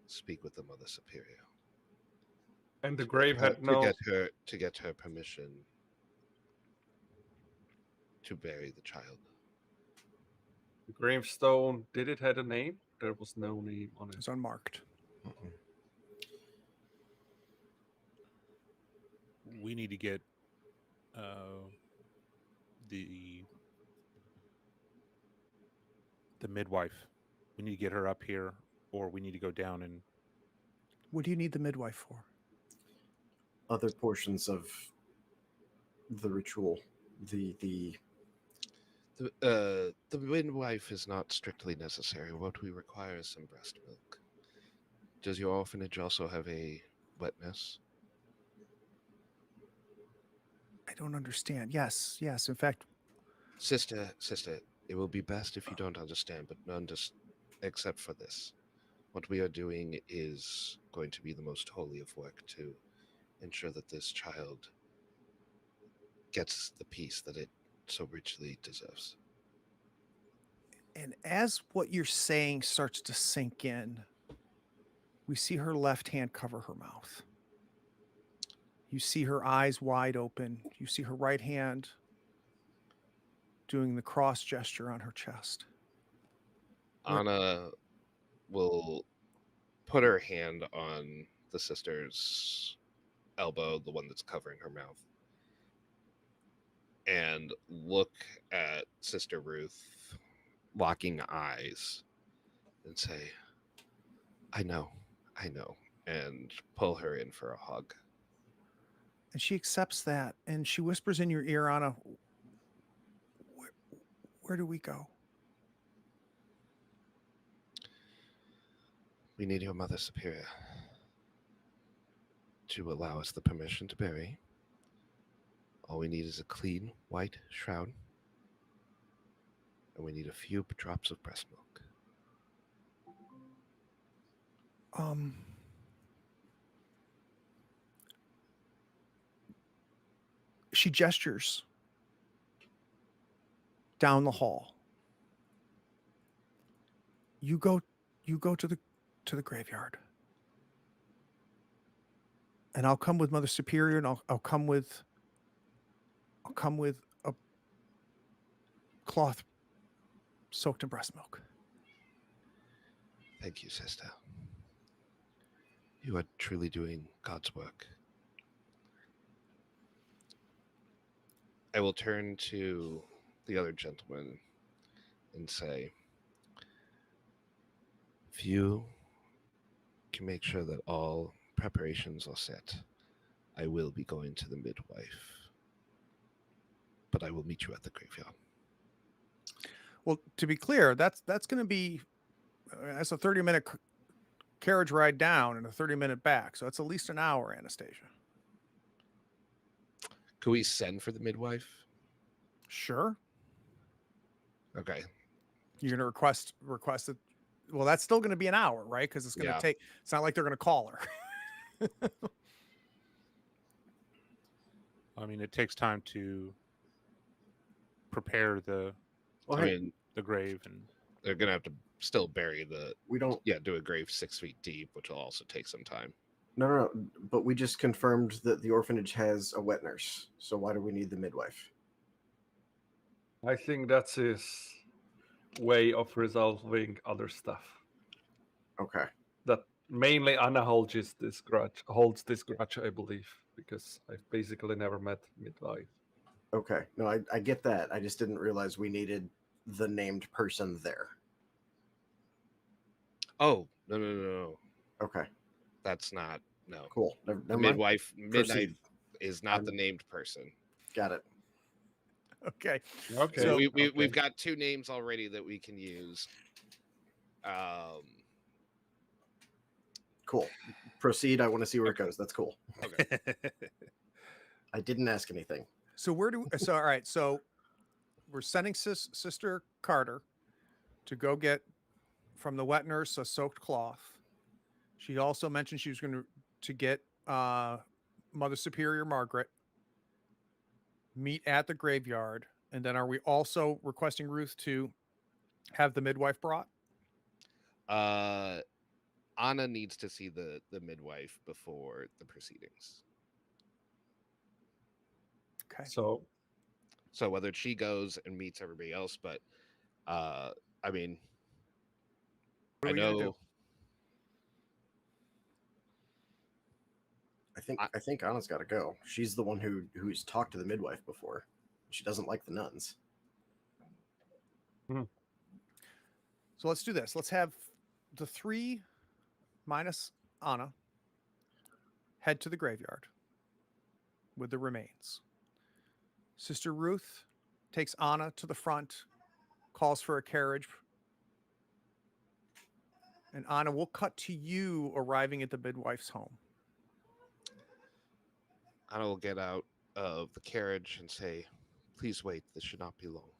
speak with the Mother Superior. And the grave had no. To get her permission to bury the child. The gravestone, did it have a name? There was no name on it. It's unmarked. We need to get the midwife. We need to get her up here, or we need to go down and. What do you need the midwife for? Other portions of the ritual, the The midwife is not strictly necessary. What we require is some breast milk. Does your orphanage also have a wetness? I don't understand. Yes. In fact, Sister, it will be best if you don't understand, but except for this. What we are doing is going to be the most holy of work to ensure that this child gets the peace that it so richly deserves. And as what you're saying starts to sink in, we see her left hand cover her mouth. You see her eyes wide open. You see her right hand doing the cross gesture on her chest. Anna will put her hand on the sister's elbow, the one that's covering her mouth, and look at Sister Ruth, locking eyes, and say, I know, and pull her in for a hug. And she accepts that, and she whispers in your ear, Anna, where do we go? We need your Mother Superior to allow us the permission to bury. All we need is a clean, white shroud, and we need a few drops of breast milk. She gestures down the hall. You go to the graveyard. And I'll come with Mother Superior, and I'll come with a cloth soaked in breast milk. Thank you, sister. You are truly doing God's work. I will turn to the other gentleman and say, if you can make sure that all preparations are set, I will be going to the midwife. But I will meet you at the graveyard. Well, to be clear, that's going to be that's a 30-minute carriage ride down and a 30-minute back. So it's at least an hour, Anastasia. Could we send for the midwife? Sure. Okay. You're going to request it. Well, that's still going to be an hour, right? Because it's going to take. It's not like they're going to call her. I mean, it takes time to prepare the grave, and they're gonna have to still bury the. We don't. Yeah, do a grave 6 feet deep, which will also take some time. No. But we just confirmed that the orphanage has a wet nurse. So why do we need the midwife? I think that's his way of resolving other stuff. Okay. That mainly Anna holds this grudge, I believe, because I've basically never met midwife. Okay. No, I get that. I just didn't realize we needed the named person there. Oh, no. Okay. That's not, no. Cool. Never The mind. midwife Proceed. is not the named person. Got it. Okay. Okay. So we've got 2 names already that we can use. Cool. Proceed. I want to see where it goes. That's cool. Okay. I didn't ask anything. So all right. So we're sending Sister Carter to go get from the wet nurse a soaked cloth. She also mentioned she was going to get Mother Superior Margaret, meet at the graveyard, and then are we also requesting Ruth to have the midwife brought? Anna needs to see the midwife before the proceedings. Okay. So whether she goes and meets everybody else, but I mean, What are I we gonna do? know. I think Anna's got to go. She's the one who's talked to the midwife before. She doesn't like the nuns. So let's do this. Let's have the 3 minus Anna head to the graveyard with the remains. Sister Ruth takes Anna to the front, calls for a carriage. And Anna, we'll cut to you arriving at the midwife's home. Anna will get out of the carriage and say, please wait, this should not be long.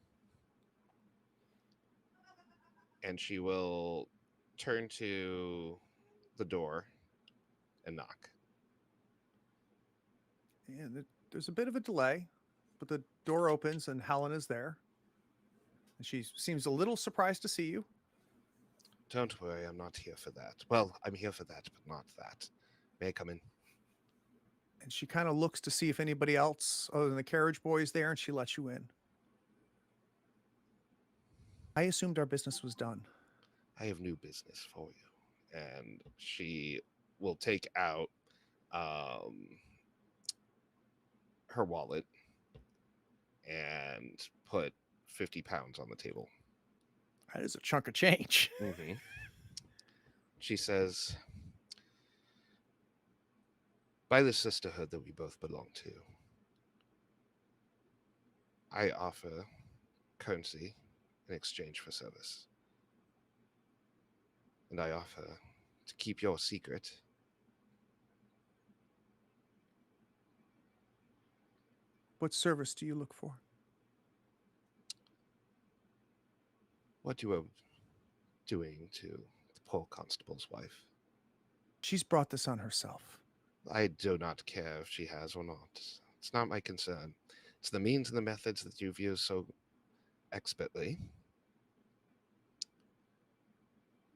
And she will turn to the door and knock. And there's a bit of a delay, but the door opens and Helen is there. She seems a little surprised to see you. Don't worry, I'm not here for that. Well, I'm here for that, but not that. May I come in? And she kind of looks to see if anybody else other than the carriage boy is there, and she lets you in. I assumed our business was done. I have new business for you. And she will take out her wallet and put 50 pounds on the table. That is a chunk of change. Mm-hmm. She says, by the sisterhood that we both belong to, I offer currency in exchange for service. And I offer to keep your secret. What service do you look for? What you are doing to the poor constable's wife. She's brought this on herself. I do not care if she has or not. It's not my concern. It's the means and the methods that you've used so expertly.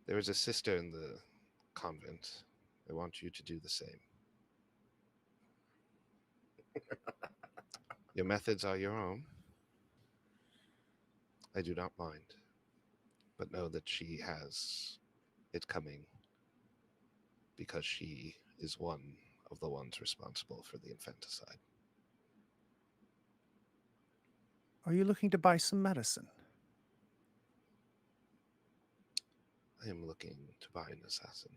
There is a sister in the convent. I want you to do the same. Your methods are your own. I do not mind. But know that she has it coming because she is one of the ones responsible for the infanticide. Are you looking to buy some medicine? I am looking to buy an assassin.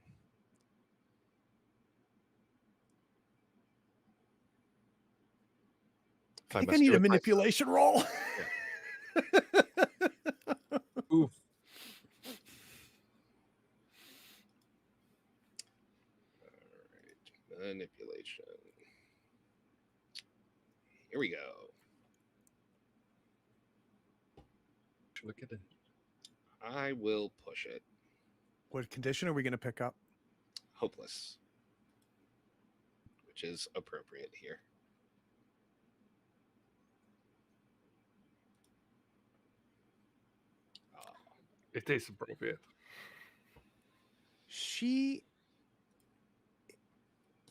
I think I need do a it myself- manipulation roll. Oof. All right, manipulation. Here we go. Look at it. I will push it. What condition are we going to pick up? Hopeless, which is appropriate here. It is appropriate. She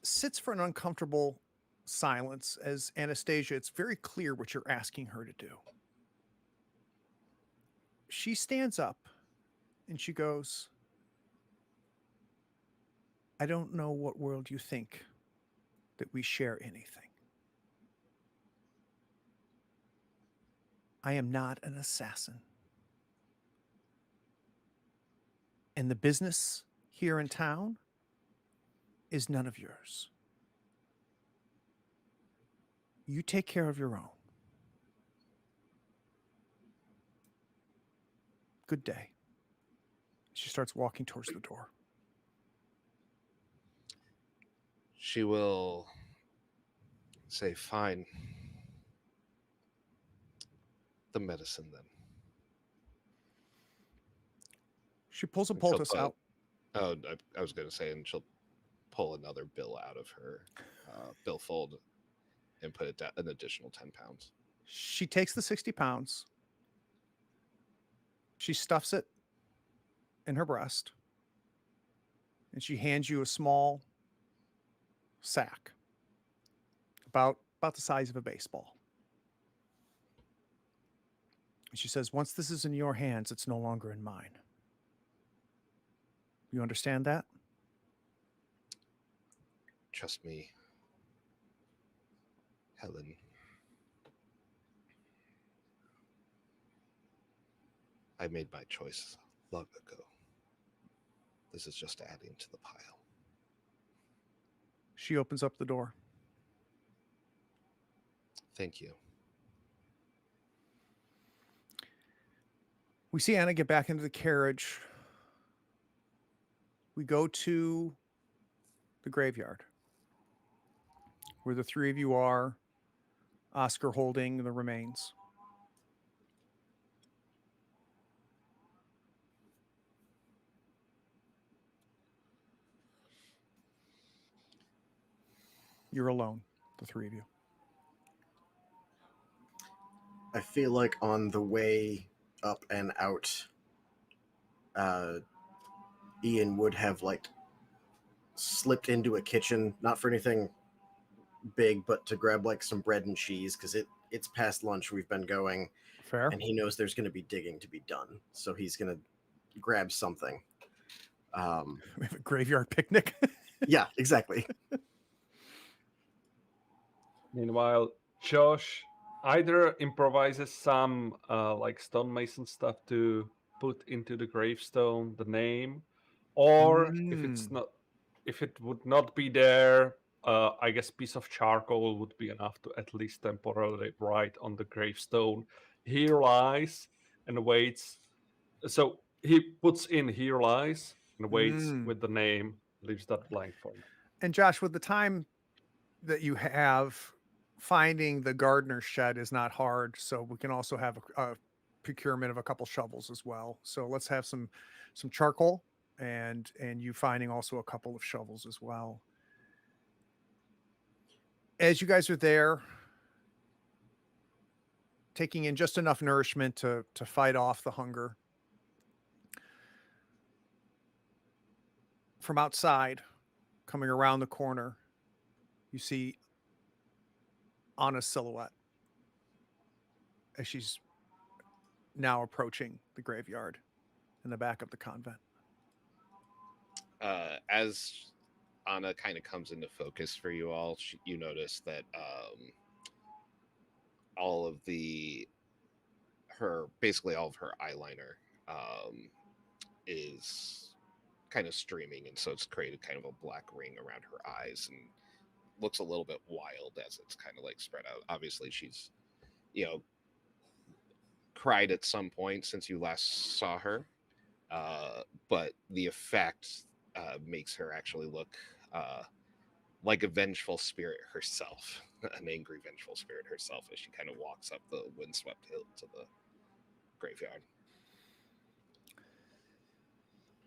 sits for an uncomfortable silence as Anastasia, it's very clear what you're asking her to do. She stands up and she goes, I don't know what world you think that we share anything. I am not an assassin. And the business here in town is none of yours. You take care of your own. Good day. She starts walking towards the door. She will say, fine. The medicine, then. She pulls a And she'll poultice put- out. Oh, I was going to say, and she'll pull another bill out of her billfold and put it an additional 10 pounds. She takes the 60 pounds. She stuffs it in her breast. And she hands you a small sack. About the size of a baseball. And she says, once this is in your hands, it's no longer in mine. You understand that? Trust me, Helen. I made my choice long ago. This is just adding to the pile. She opens up the door. Thank you. We see Anna get back into the carriage. We go to the graveyard where the three of you are, Oscar holding the remains. You're alone, the three of you. I feel like on the way up and out, Ian would have like slipped into a kitchen, not for anything big, but to grab like some bread and cheese because it's past lunch. We've been going, Fair. and he knows there's going to be digging to be done, so he's going to grab something. We have a graveyard picnic. Yeah, exactly. Meanwhile, Josh either improvises some like stonemason stuff to put into the gravestone, the name, or if it would not be there, I guess piece of charcoal would be enough to at least temporarily write on the gravestone, "Here lies," and waits. So he puts in "Here lies" and waits with the name, leaves that blank for me. And Josh, with the time that you have, finding the gardener's shed is not hard. So we can also have a procurement of a couple shovels as well. So let's have some charcoal and you finding also a couple of shovels as well. As you guys are there, taking in just enough nourishment to fight off the hunger. From outside, coming around the corner, you see Anna's silhouette as she's now approaching the graveyard in the back of the convent. As Anna kind of comes into focus for you all, you notice that all of her eyeliner is kind of streaming, and so it's created kind of a black ring around her eyes and looks a little bit wild as it's kind of like spread out. Obviously she's cried at some point since you last saw her, but the effect makes her actually look like a vengeful spirit herself, an angry vengeful spirit herself, as she kind of walks up the windswept hill to the graveyard.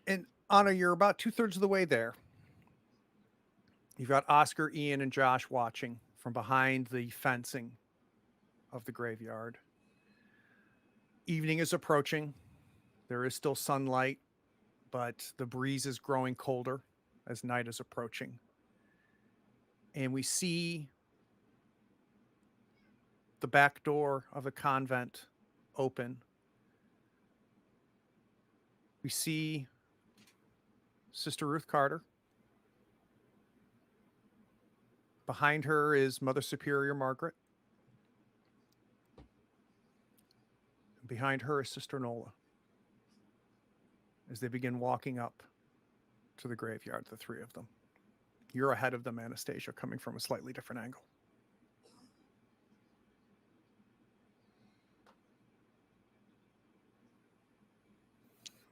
And Anna, you're about 2/3 of the way there. You've got Oscar, Ian, and Josh watching from behind the fencing of the graveyard. Evening is approaching. There is still sunlight, but the breeze is growing colder as night is approaching. And we see the back door of the convent open. We see Sister Ruth Carter. Behind her is Mother Superior Margaret. Behind her is Sister Nola as they begin walking up to the graveyard, the three of them. You're ahead of them, Anastasia, coming from a slightly different angle.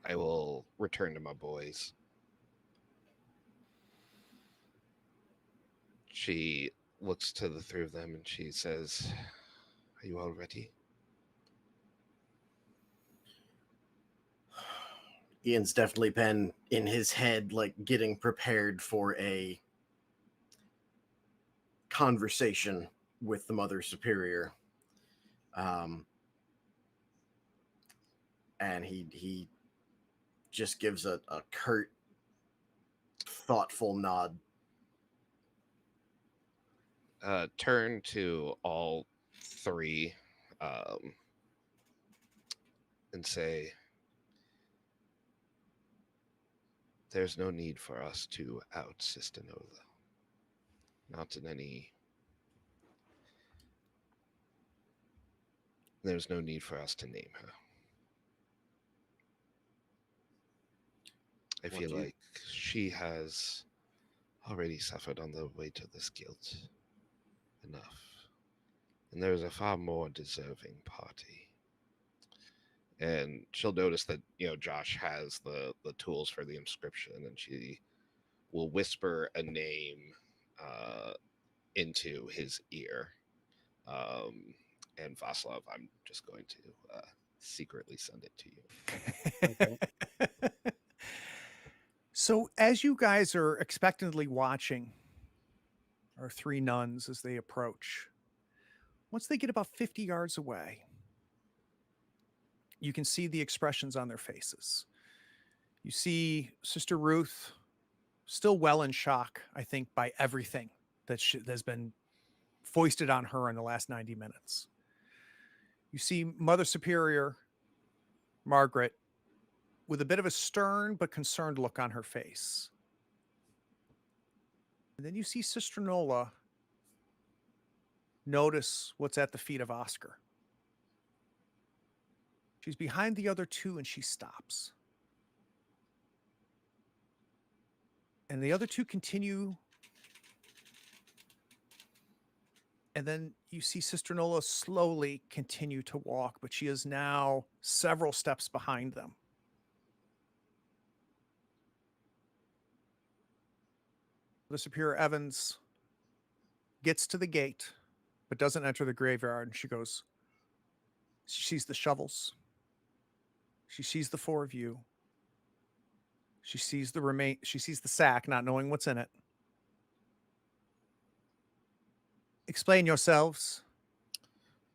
I will return to my boys. She looks to the three of them and she says, "Are you all ready?" Ian's definitely been in his head, like getting prepared for a conversation with the Mother Superior. And he just gives a curt, thoughtful nod. Turn to all three and say, "There's no need for us to out Sister Nola. Not in any... There's no need for us to name her. I feel like she has already suffered on the weight of this guilt enough. And there is a far more deserving party." And she'll notice that, Josh has the tools for the inscription, and she will whisper a name into his ear. And Vaslav, I'm just going to secretly send it to you. Okay. So as you guys are expectantly watching our three nuns as they approach, once they get about 50 yards away, you can see the expressions on their faces. You see Sister Ruth still well in shock, I think, by everything that has been foisted on her in the last 90 minutes. You see Mother Superior Margaret with a bit of a stern but concerned look on her face. And then you see Sister Nola notice what's at the feet of Oscar. She's behind the other two and she stops. And the other two continue. And then you see Sister Nola slowly continue to walk, but she is now several steps behind them. The Superior Evans gets to the gate, but doesn't enter the graveyard. And she sees the shovels. She sees the four of you. She sees the sack, not knowing what's in it. Explain yourselves.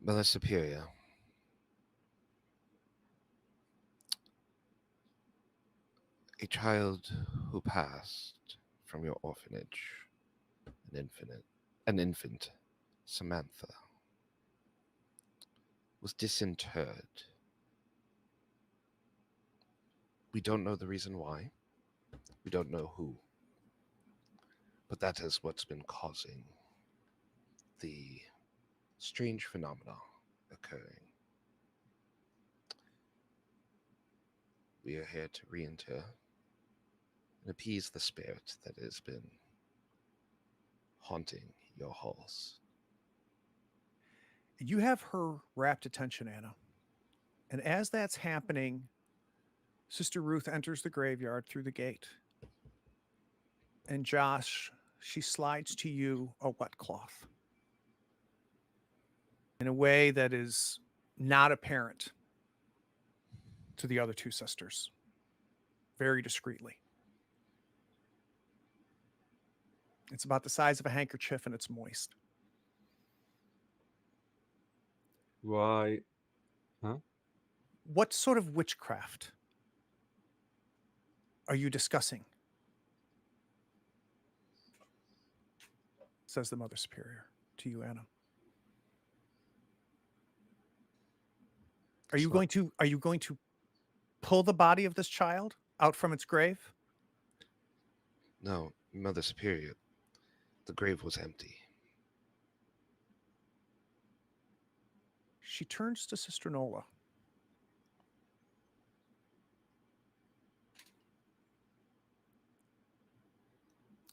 Mother Superior. A child who passed from your orphanage, an infant, Samantha, was disinterred. We don't know the reason why. We don't know who. But that is what's been causing the strange phenomena occurring. We are here to re-enter and appease the spirit that has been haunting your halls. You have her rapt attention, Anna. And as that's happening, Sister Ruth enters the graveyard through the gate. And Josh, she slides to you a wet cloth in a way that is not apparent to the other two sisters, very discreetly. It's about the size of a handkerchief and it's moist. Why? What sort of witchcraft are you discussing? Says the Mother Superior to you, Anna. Are you going to pull the body of this child out from its grave? No, Mother Superior. The grave was empty. She turns to Sister Nola.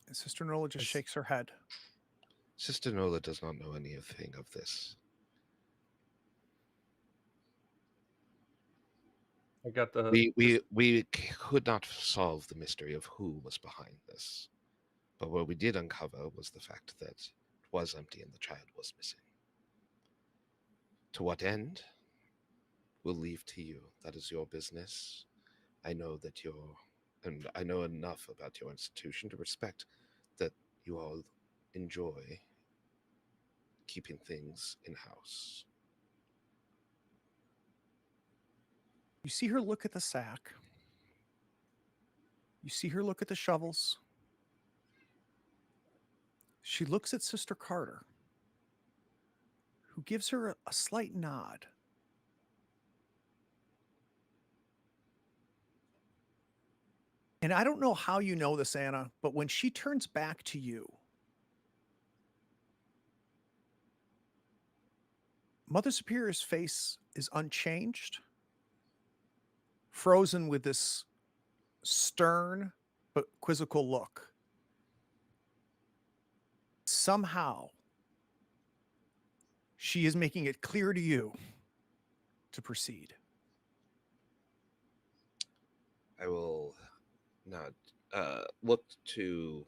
And Sister Nola just shakes her head. Sister Nola does not know anything of this. I got the. We could not solve the mystery of who was behind this. But what we did uncover was the fact that it was empty and the child was missing. To what end? We'll leave to you. That is your business. I know that and I know enough about your institution to respect that you all enjoy keeping things in-house. You see her look at the sack. You see her look at the shovels. She looks at Sister Carter, who gives her a slight nod. And I don't know how you know this, Anna, but when she turns back to you, Mother Superior's face is unchanged, frozen with this stern but quizzical look. Somehow, she is making it clear to you to proceed. I will not look to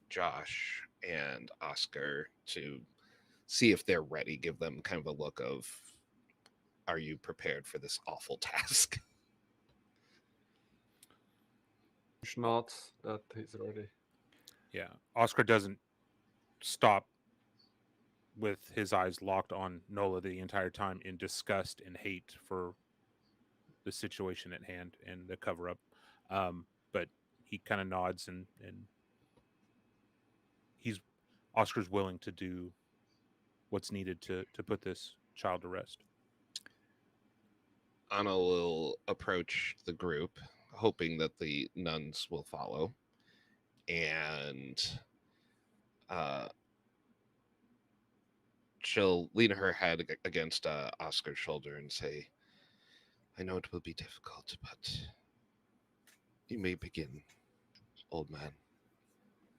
Josh and Oscar to see if they're ready. Give them kind of a look of, are you prepared for this awful task? Not that he's ready. Yeah. Oscar doesn't stop with his eyes locked on Nola the entire time in disgust and hate for the situation at hand and the cover up. But he kind of nods, and Oscar's willing to do what's needed to put this child to rest. Anna will approach the group, hoping that the nuns will follow, and she'll lean her head against Oscar's shoulder and say, "I know it will be difficult, but you may begin, old man."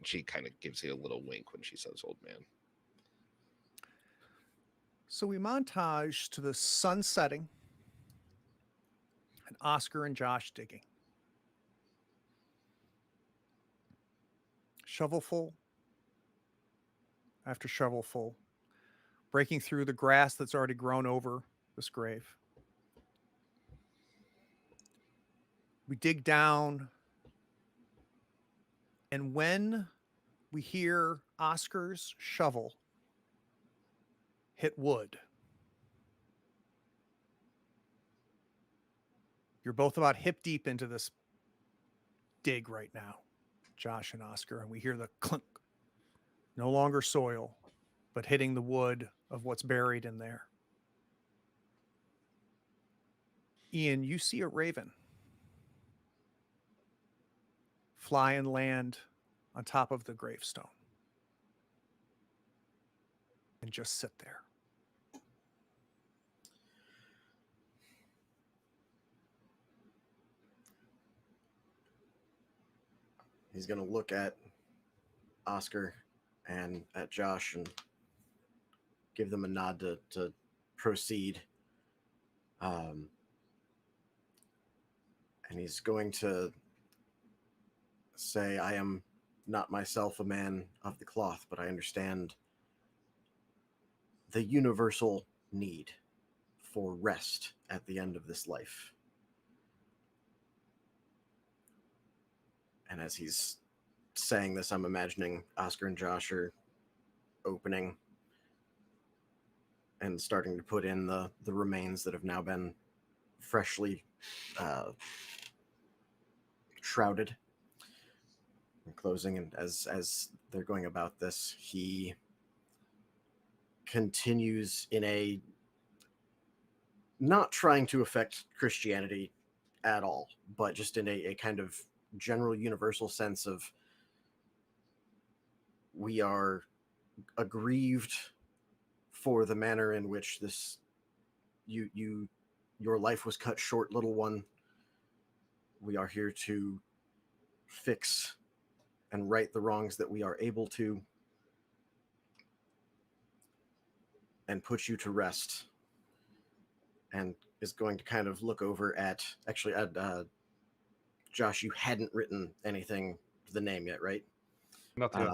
She kind of gives you a little wink when she says old man. So we montage to the sun setting and Oscar and Josh digging. Shovelful after shovelful, breaking through the grass that's already grown over this grave. We dig down, and when we hear Oscar's shovel hit wood, you're both about hip deep into this dig right now, Josh and Oscar, and we hear the clunk. No longer soil, but hitting the wood of what's buried in there. Ian, you see a raven fly and land on top of the gravestone and just sit there. He's going to look at Oscar and at Josh and give them a nod to proceed. And he's going to say, "I am not myself a man of the cloth, but I understand the universal need for rest at the end of this life." And as he's saying this, I'm imagining Oscar and Josh are opening and starting to put in the remains that have now been freshly shrouded and closing. And as they're going about this, he continues in a not trying to affect Christianity at all, but just in a kind of general universal sense of, we are aggrieved for the manner in which this your life was cut short, little one. We are here to fix and right the wrongs that we are able to, and put you to rest. And is going to kind of look over at, actually, Josh, you hadn't written anything to the name yet, right? Not yet.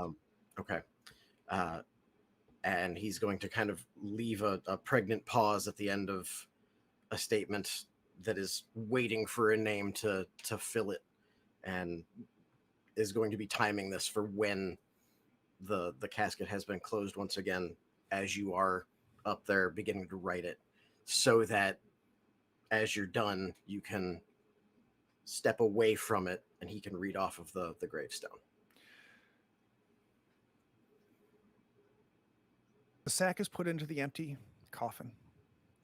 Okay. And he's going to kind of leave a pregnant pause at the end of a statement that is waiting for a name to fill it, and is going to be timing this for when the casket has been closed once again, as you are up there beginning to write it, so that as you're done, you can step away from it and he can read off of the gravestone. The sack is put into the empty coffin.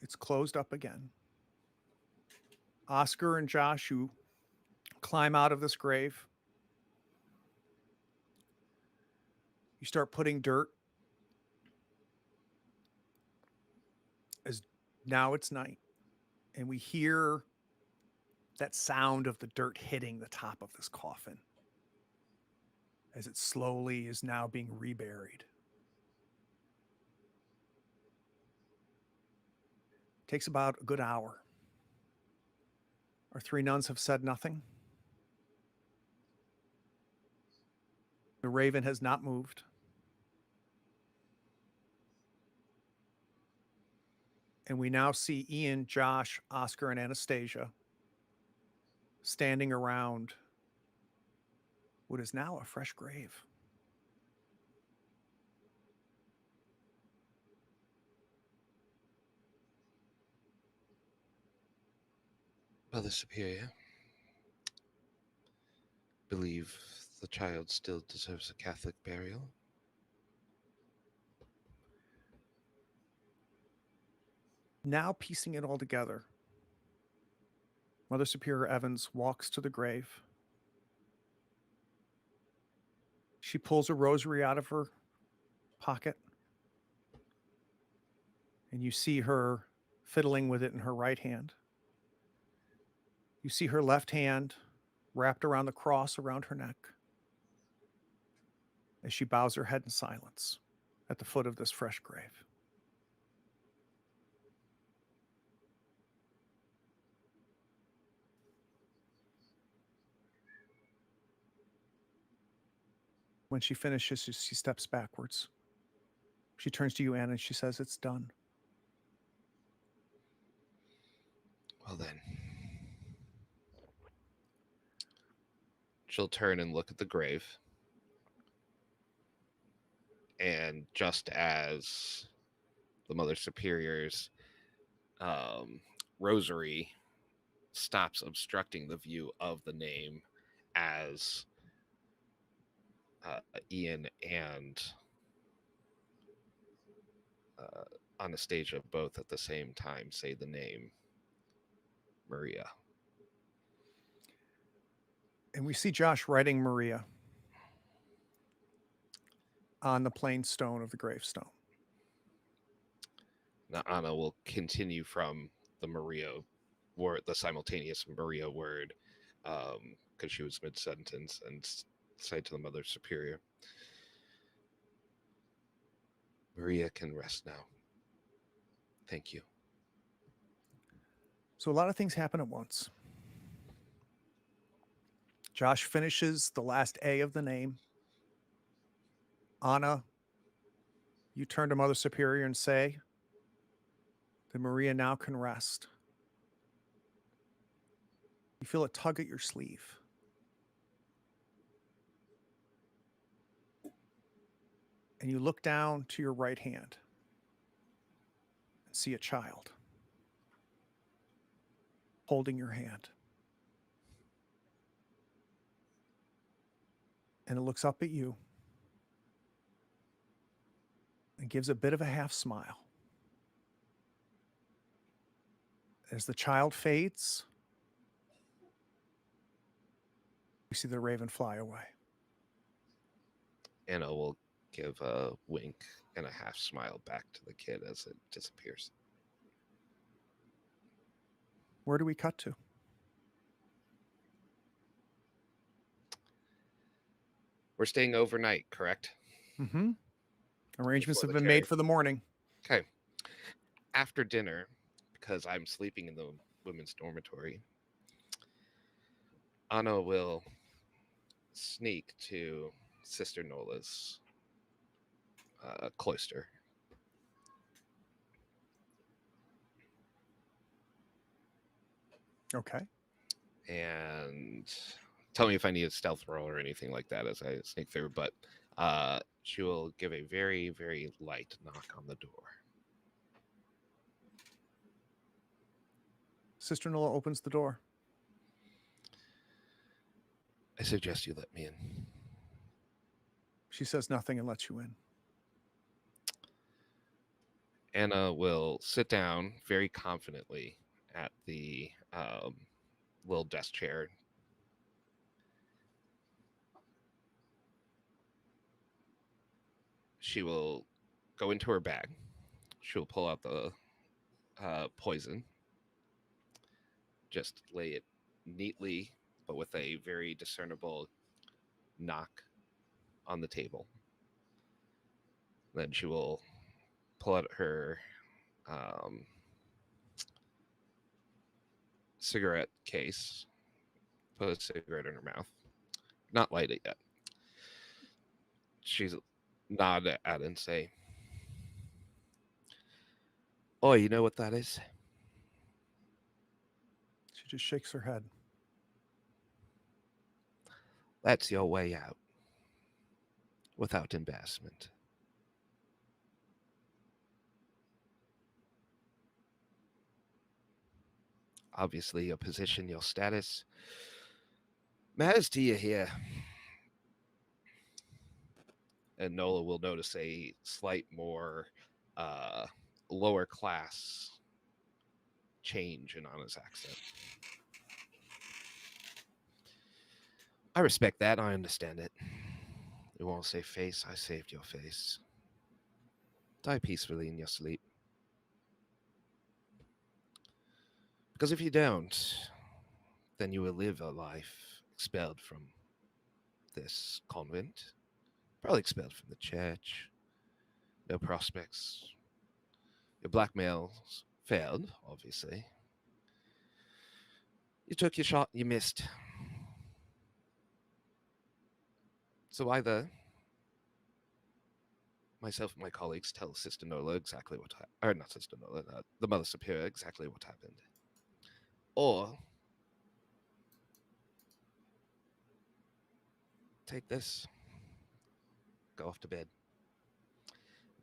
It's closed up again. Oscar and Josh, who climb out of this grave, you start putting dirt. As now it's night, and we hear that sound of the dirt hitting the top of this coffin as it slowly is now being reburied. Takes about a good hour. Our three nuns have said nothing. The raven has not moved. And we now see Ian, Josh, Oscar, and Anastasia standing around what is now a fresh grave. Mother Superior, believe the child still deserves a Catholic burial. Now piecing it all together, Mother Superior Evans walks to the grave. She pulls a rosary out of her pocket, and you see her fiddling with it in her right hand. You see her left hand wrapped around the cross around her neck as she bows her head in silence at the foot of this fresh grave. When she finishes, she steps backwards. She turns to you, Anna, and she says, "It's done." Well then, she'll turn and look at the grave. And just as the Mother Superior's rosary stops obstructing the view of the name, as Ian and Anastasia both at the same time say the name Maria. And we see Josh writing Maria on the plain stone of the gravestone. Now Anna will continue from the Maria word, the simultaneous Maria word, because she was mid-sentence, and say to the Mother Superior, Maria can rest now. Thank you. So a lot of things happen at once. Josh finishes the last A of the name. Anna, you turn to Mother Superior and say that Maria now can rest. You feel a tug at your sleeve. And you look down to your right hand and see a child holding your hand. And it looks up at you and gives a bit of a half smile. As the child fades, we see the raven fly away. Anna will give a wink and a half smile back to the kid as it disappears. Where do we cut to? We're staying overnight, correct? Mm-hmm. Arrangements Before have the been made carriage. for the morning. Okay. After dinner, because I'm sleeping in the women's dormitory, Anna will sneak to Sister Nola's cloister. Okay. And tell me if I need a stealth roll or anything like that as I sneak through, but she will give a very, very light knock on the door. Sister Nola opens the door. I suggest you let me in. She says nothing and lets you in. Anna will sit down very confidently at the little desk chair. She will go into her bag. She will pull out the poison. Just lay it neatly, but with a very discernible knock on the table. Then she will pull out her cigarette case, put a cigarette in her mouth, not light it yet. She's nod at it and say, "Oh, you know what that is?" She just shakes her head. That's your way out, without embarrassment. obviously your position, your status matters to you here. And Nola will notice a slight more lower class change in Anna's accent. I respect that. I understand it. You want to save face? I saved your face. Die peacefully in your sleep. Because if you don't, then you will live a life expelled from this convent, probably expelled from the church. No prospects. Your blackmails failed, obviously. You took your shot, you missed. So either myself and my colleagues tell Sister Nola exactly what happened, or not Sister Nola, the Mother Superior exactly what happened. Or take this, go off to bed.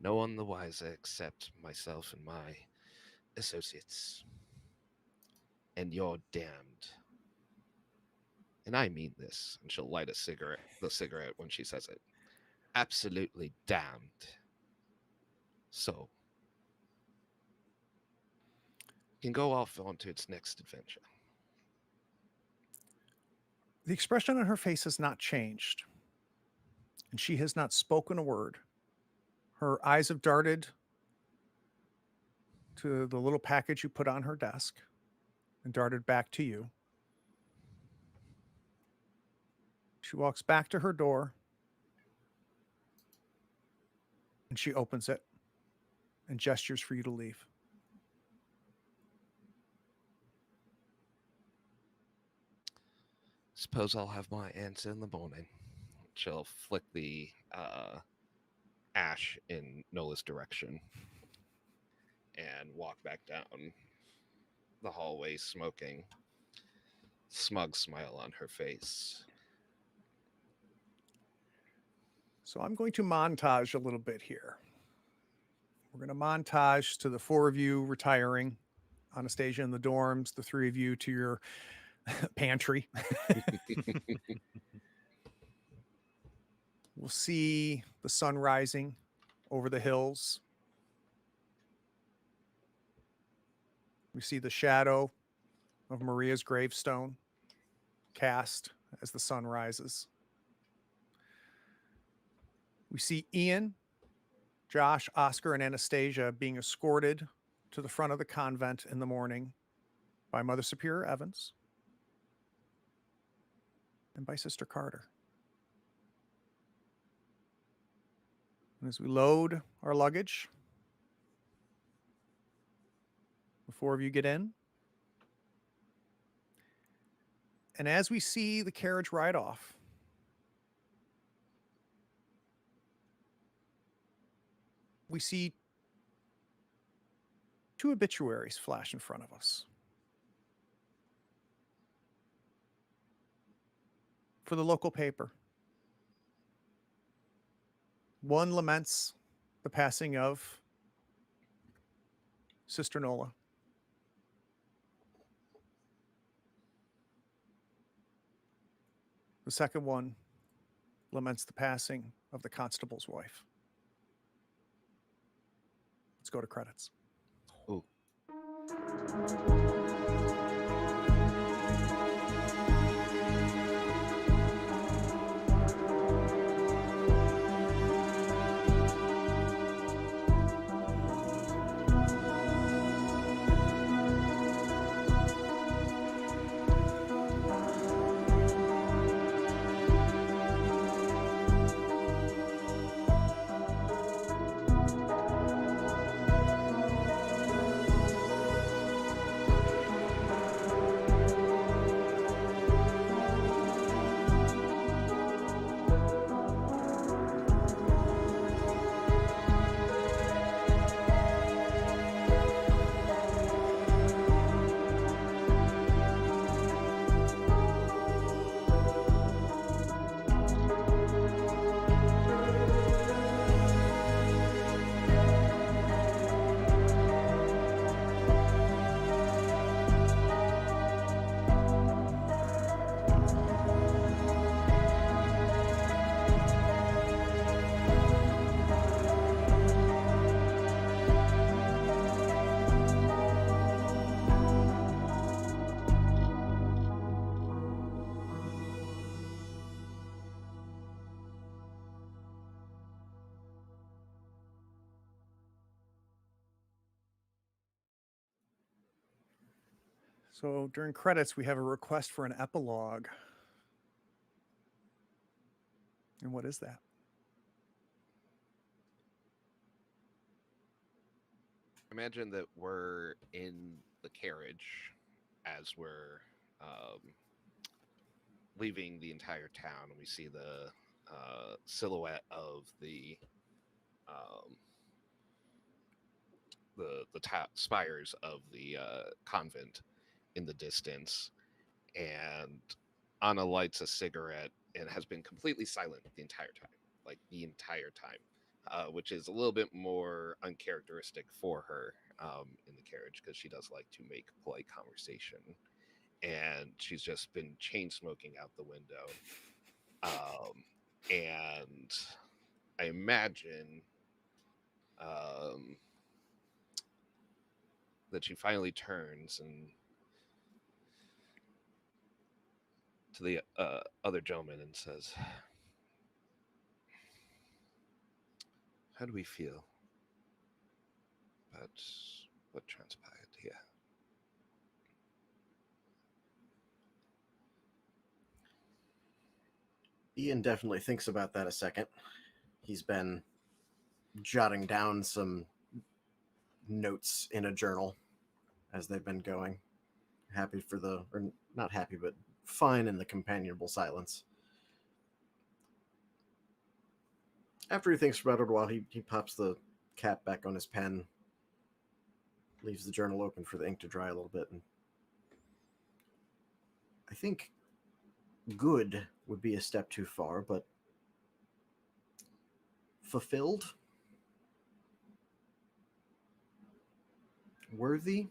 No one the wiser except myself and my associates. And you're damned. And I mean this. And she'll light the cigarette when she says it. Absolutely damned. So, it can go off onto its next adventure. The expression on her face has not changed, and she has not spoken a word. Her eyes have darted to the little package you put on her desk and darted back to you. She walks back to her door, and she opens it and gestures for you to leave. Suppose I'll have my answer in the morning. She'll flick the ash in Nola's direction and walk back down the hallway smoking. Smug smile on her face. So I'm going to montage a little bit here. We're going to montage to the four of you retiring, Anastasia in the dorms, the three of you to your pantry. We'll see the sun rising over the hills. We see the shadow of Maria's gravestone cast as the sun rises. We see Ian, Josh, Oscar, and Anastasia being escorted to the front of the convent in the morning by Mother Superior Evans and by Sister Carter. And as we load our luggage, the four of you get in. And as we see the carriage ride off, we see two obituaries flash in front of us. For the local paper. One laments the passing of Sister Nola. The second one laments the passing of the constable's wife. Let's go to credits. Ooh. So during credits, we have a request for an epilogue. And what is that? Imagine that we're in the carriage as we're leaving the entire town. We see the silhouette of um, the top spires of the convent in the distance, and Anna lights a cigarette and has been completely silent the entire time, like the entire time, which is a little bit more uncharacteristic for her in the carriage because she does like to make polite conversation, and she's just been chain smoking out the window. And I imagine that she finally turns and to the other gentleman and says, "How do we feel about what transpired here?" Ian definitely thinks about that a second. He's been jotting down some notes in a journal as they've been going. Happy for or not happy, but fine in the companionable silence. After he thinks about it a while, he pops the cap back on his pen, leaves the journal open for the ink to dry a little bit, and I think good would be a step too far, but fulfilled? Worthy?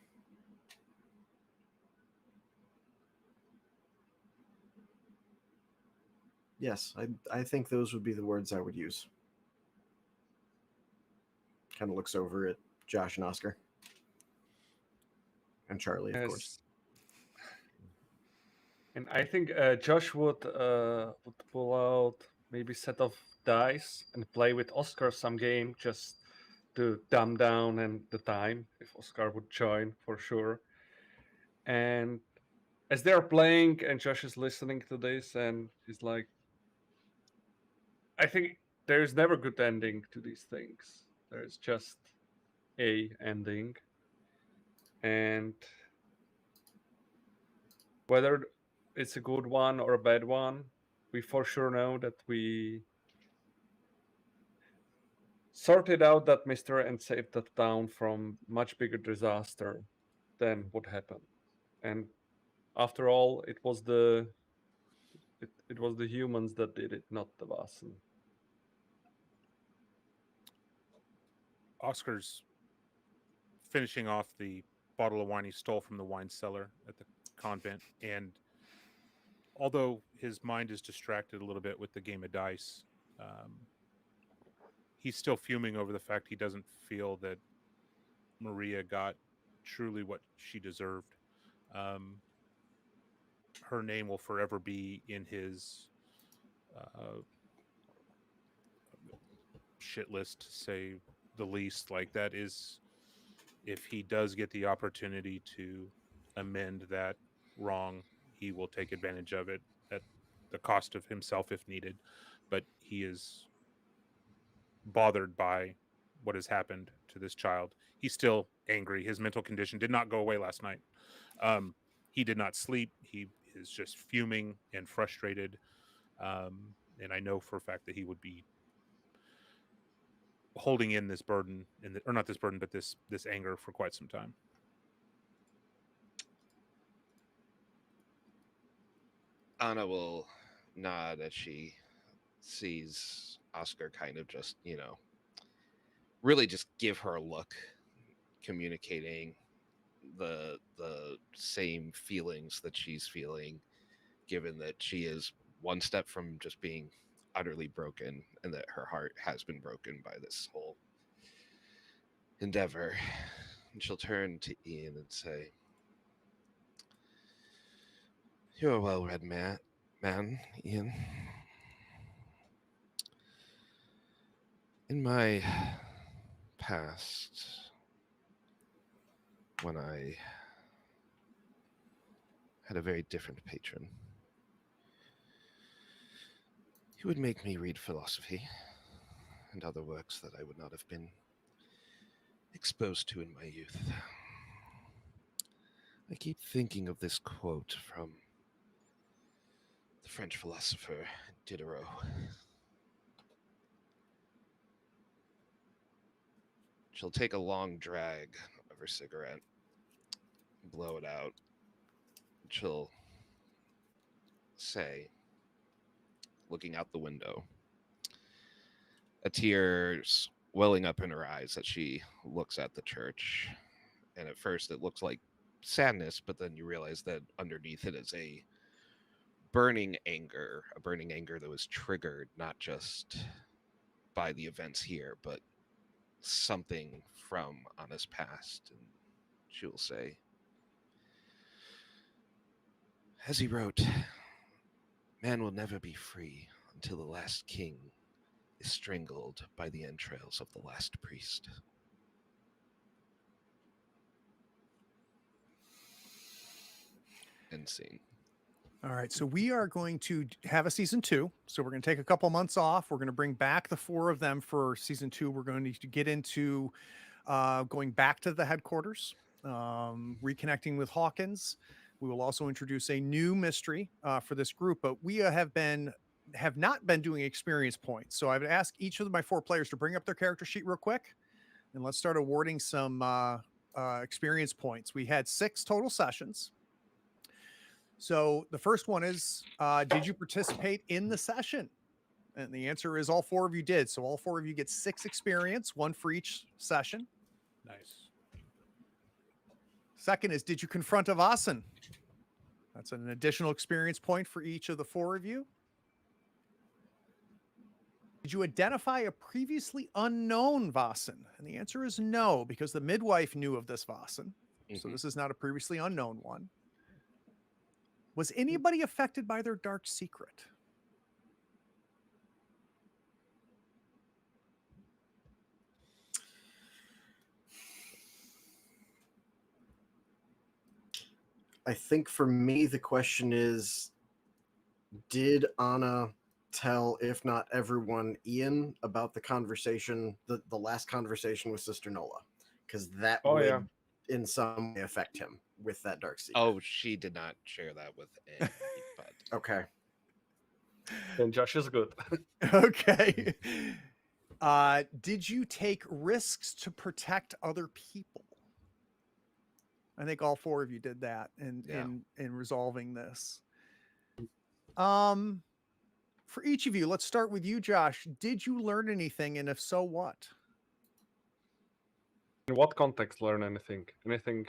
Yes, I think those would be the words I would use. Kind of looks over at Josh and Oscar. And Charlie, of course. Yes. And I think Josh would pull out maybe a set of dice and play with Oscar some game just to dumb down and the time if Oscar would join for sure. And as they're playing and Josh is listening to this and he's like, I think there's never good ending to these things. There's just a ending. And whether it's a good one or a bad one, we for sure know that we sorted out that mystery and saved that town from much bigger disaster than what happened. And after all, it was the humans that did it, not the Vaesen. Oscar's finishing off the bottle of wine he stole from the wine cellar at the convent, and although his mind is distracted a little bit with the game of dice, he's still fuming over the fact he doesn't feel that Maria got truly what she deserved. Her name will forever be in his shit list, to say the least. Like, that is, if he does get the opportunity to amend that wrong, he will take advantage of it at the cost of himself if needed. But he is bothered by what has happened to this child. He's still angry. His mental condition did not go away last night. He did not sleep. He is just fuming and frustrated. And I know for a fact that he would be holding in this burden, or not this burden, but this anger for quite some time. Anna will nod as she sees Oscar kind of just, really just give her a look, communicating the same feelings that she's feeling, given that she is one step from just being utterly broken and that her heart has been broken by this whole endeavor. And she'll turn to Ian and say, "You're a well-read man, Ian. In my past, when I had a very different patron. He would make me read philosophy and other works that I would not have been exposed to in my youth. I keep thinking of this quote from the French philosopher Diderot. She'll take a long drag of her cigarette, blow it out. She'll say, looking out the window, a tear's welling up in her eyes as she looks at the church. And at first it looks like sadness, but then you realize that underneath it is a burning anger that was triggered not just by the events here, but something from Anna's past. And she will say, as he wrote, man will never be free until the last king is strangled by the entrails of the last priest. End scene. All right, so we are going to have a season 2. So we're going to take a couple months off. We're going to bring back the 4 of them for season 2. We're going to get into going back to the headquarters, reconnecting with Hawkins. We will also introduce a new mystery for this group, but we have not been doing experience points. So I would ask each of my 4 players to bring up their character sheet real quick, and let's start awarding some experience points. We had 6 total sessions. So the first one is, did you participate in the session? And the answer is all 4 of you did. So all 4 of you get 6 experience, 1 for each session. Nice. Second is, did you confront a Vaesen? That's an additional experience point for each of the 4 of you. Did you identify a previously unknown Vaesen? And the answer is no, because the midwife knew of this Vaesen. So this is not a previously unknown one. Was anybody affected by their dark secret? I think for me, the question is, did Anna tell, if not everyone, Ian about the conversation, the last conversation with Sister Nola? Because that would in some way affect him with that dark secret. Oh, she did not share that with anybody. Okay. Then Josh is good. Okay. Did you take risks to protect other people? I think all 4 of you did that in resolving this. For each of you, let's start with you, Josh. Did you learn anything, and if so, what? In what context learn anything? Anything?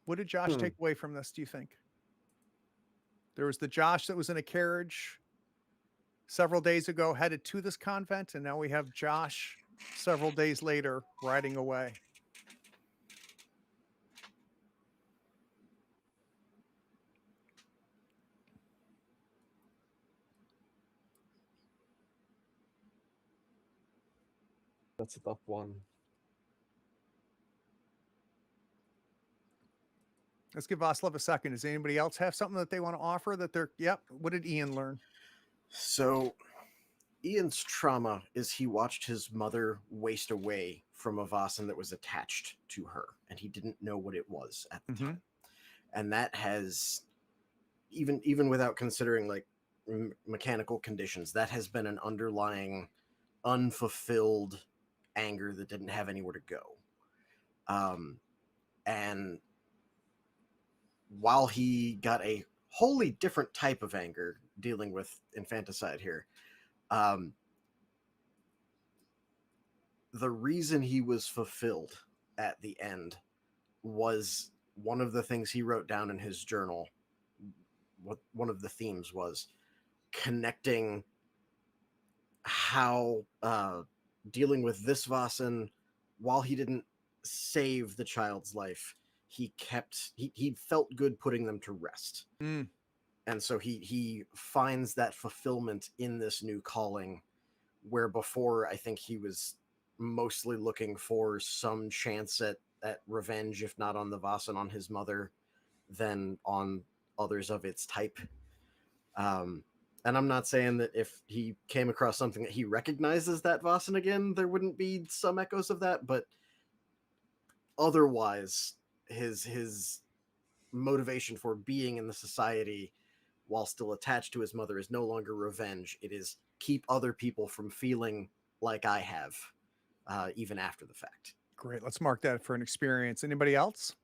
What did Josh take away from this, do you think? There was the Josh that was in a carriage several days ago, headed to this convent, and now we have Josh several days later riding away. That's a tough one. Let's give Vaslav a second. Does anybody else have something that they want to offer that they're, what did Ian learn? So Ian's trauma is he watched his mother waste away from a Vaesen that was attached to her, and he didn't know what it was at the time. And that has, even without considering like mechanical conditions, that has been an underlying unfulfilled anger that didn't have anywhere to go. And while he got a wholly different type of anger dealing with infanticide here, the reason he was fulfilled at the end was one of the things he wrote down in his journal. What one of the themes was connecting how dealing with this Vaesen, while he didn't save the child's life, he felt good putting them to rest. And so he finds that fulfillment in this new calling, where before I think he was mostly looking for some chance at at revenge, if not on the Vaesen, on his mother, than on others of its type. And I'm not saying that if he came across something that he recognizes that Vaesen again, there wouldn't be some echoes of that, but otherwise, his motivation for being in the society while still attached to his mother is no longer revenge. It is keep other people from feeling like I have, even after the fact. Great. Let's mark that for an experience. Anybody else?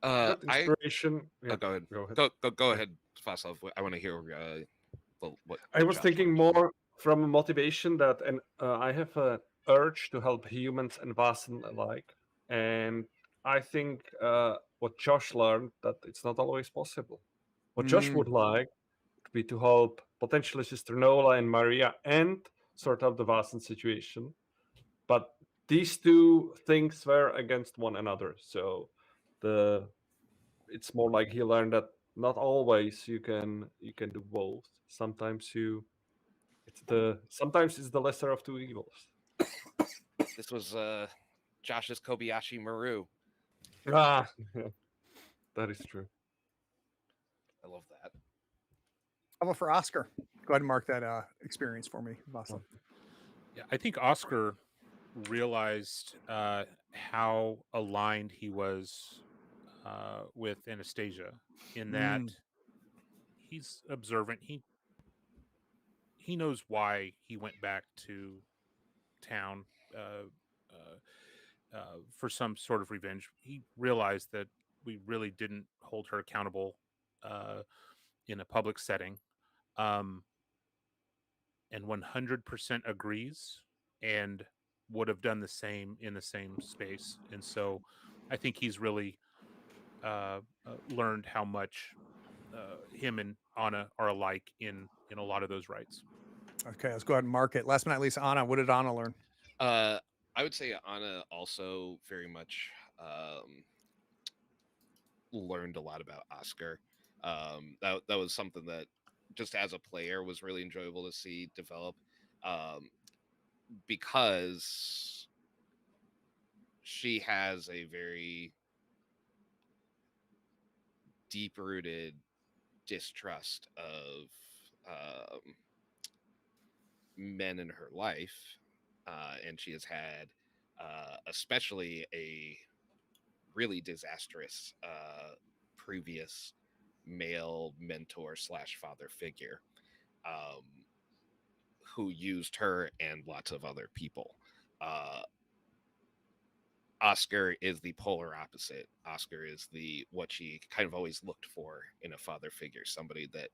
That I inspiration. Yeah, go ahead. go ahead. Go ahead, Vaslav. I want to hear what I was Josh thinking wanted. more from a motivation that, and I have an urge to help humans and Vaesen alike, and I think what Josh learned that it's not always possible. What Josh would like would be to help potentially Sister Nola and Maria and sort out the Vaesen situation, but these two things were against one another. So it's more like he learned that not always you can do both. Sometimes it's the lesser of two evils. This was Josh's Kobayashi Maru. Ah, that is true. I love that. How about for Oscar? Go ahead and mark that experience for me, Vaesen. Yeah, I think Oscar realized how aligned he was with Anastasia in that he's observant. He knows why he went back to town for some sort of revenge. He realized that we really didn't hold her accountable in a public setting, and 100% agrees and would have done the same in the same space. And so I think he's really learned how much him and Anna are alike in a lot of those rights. Okay, let's go ahead and mark it. Last but not least, Anna. What did Anna learn? I would say Anna also very much learned a lot about Oscar. That was something that just as a player was really enjoyable to see develop, because she has a very deep-rooted distrust of men in her life, and she has had especially a really disastrous previous male mentor / father figure, who used her and lots of other people. Oscar is the polar opposite. Oscar is what she kind of always looked for in a father figure, somebody that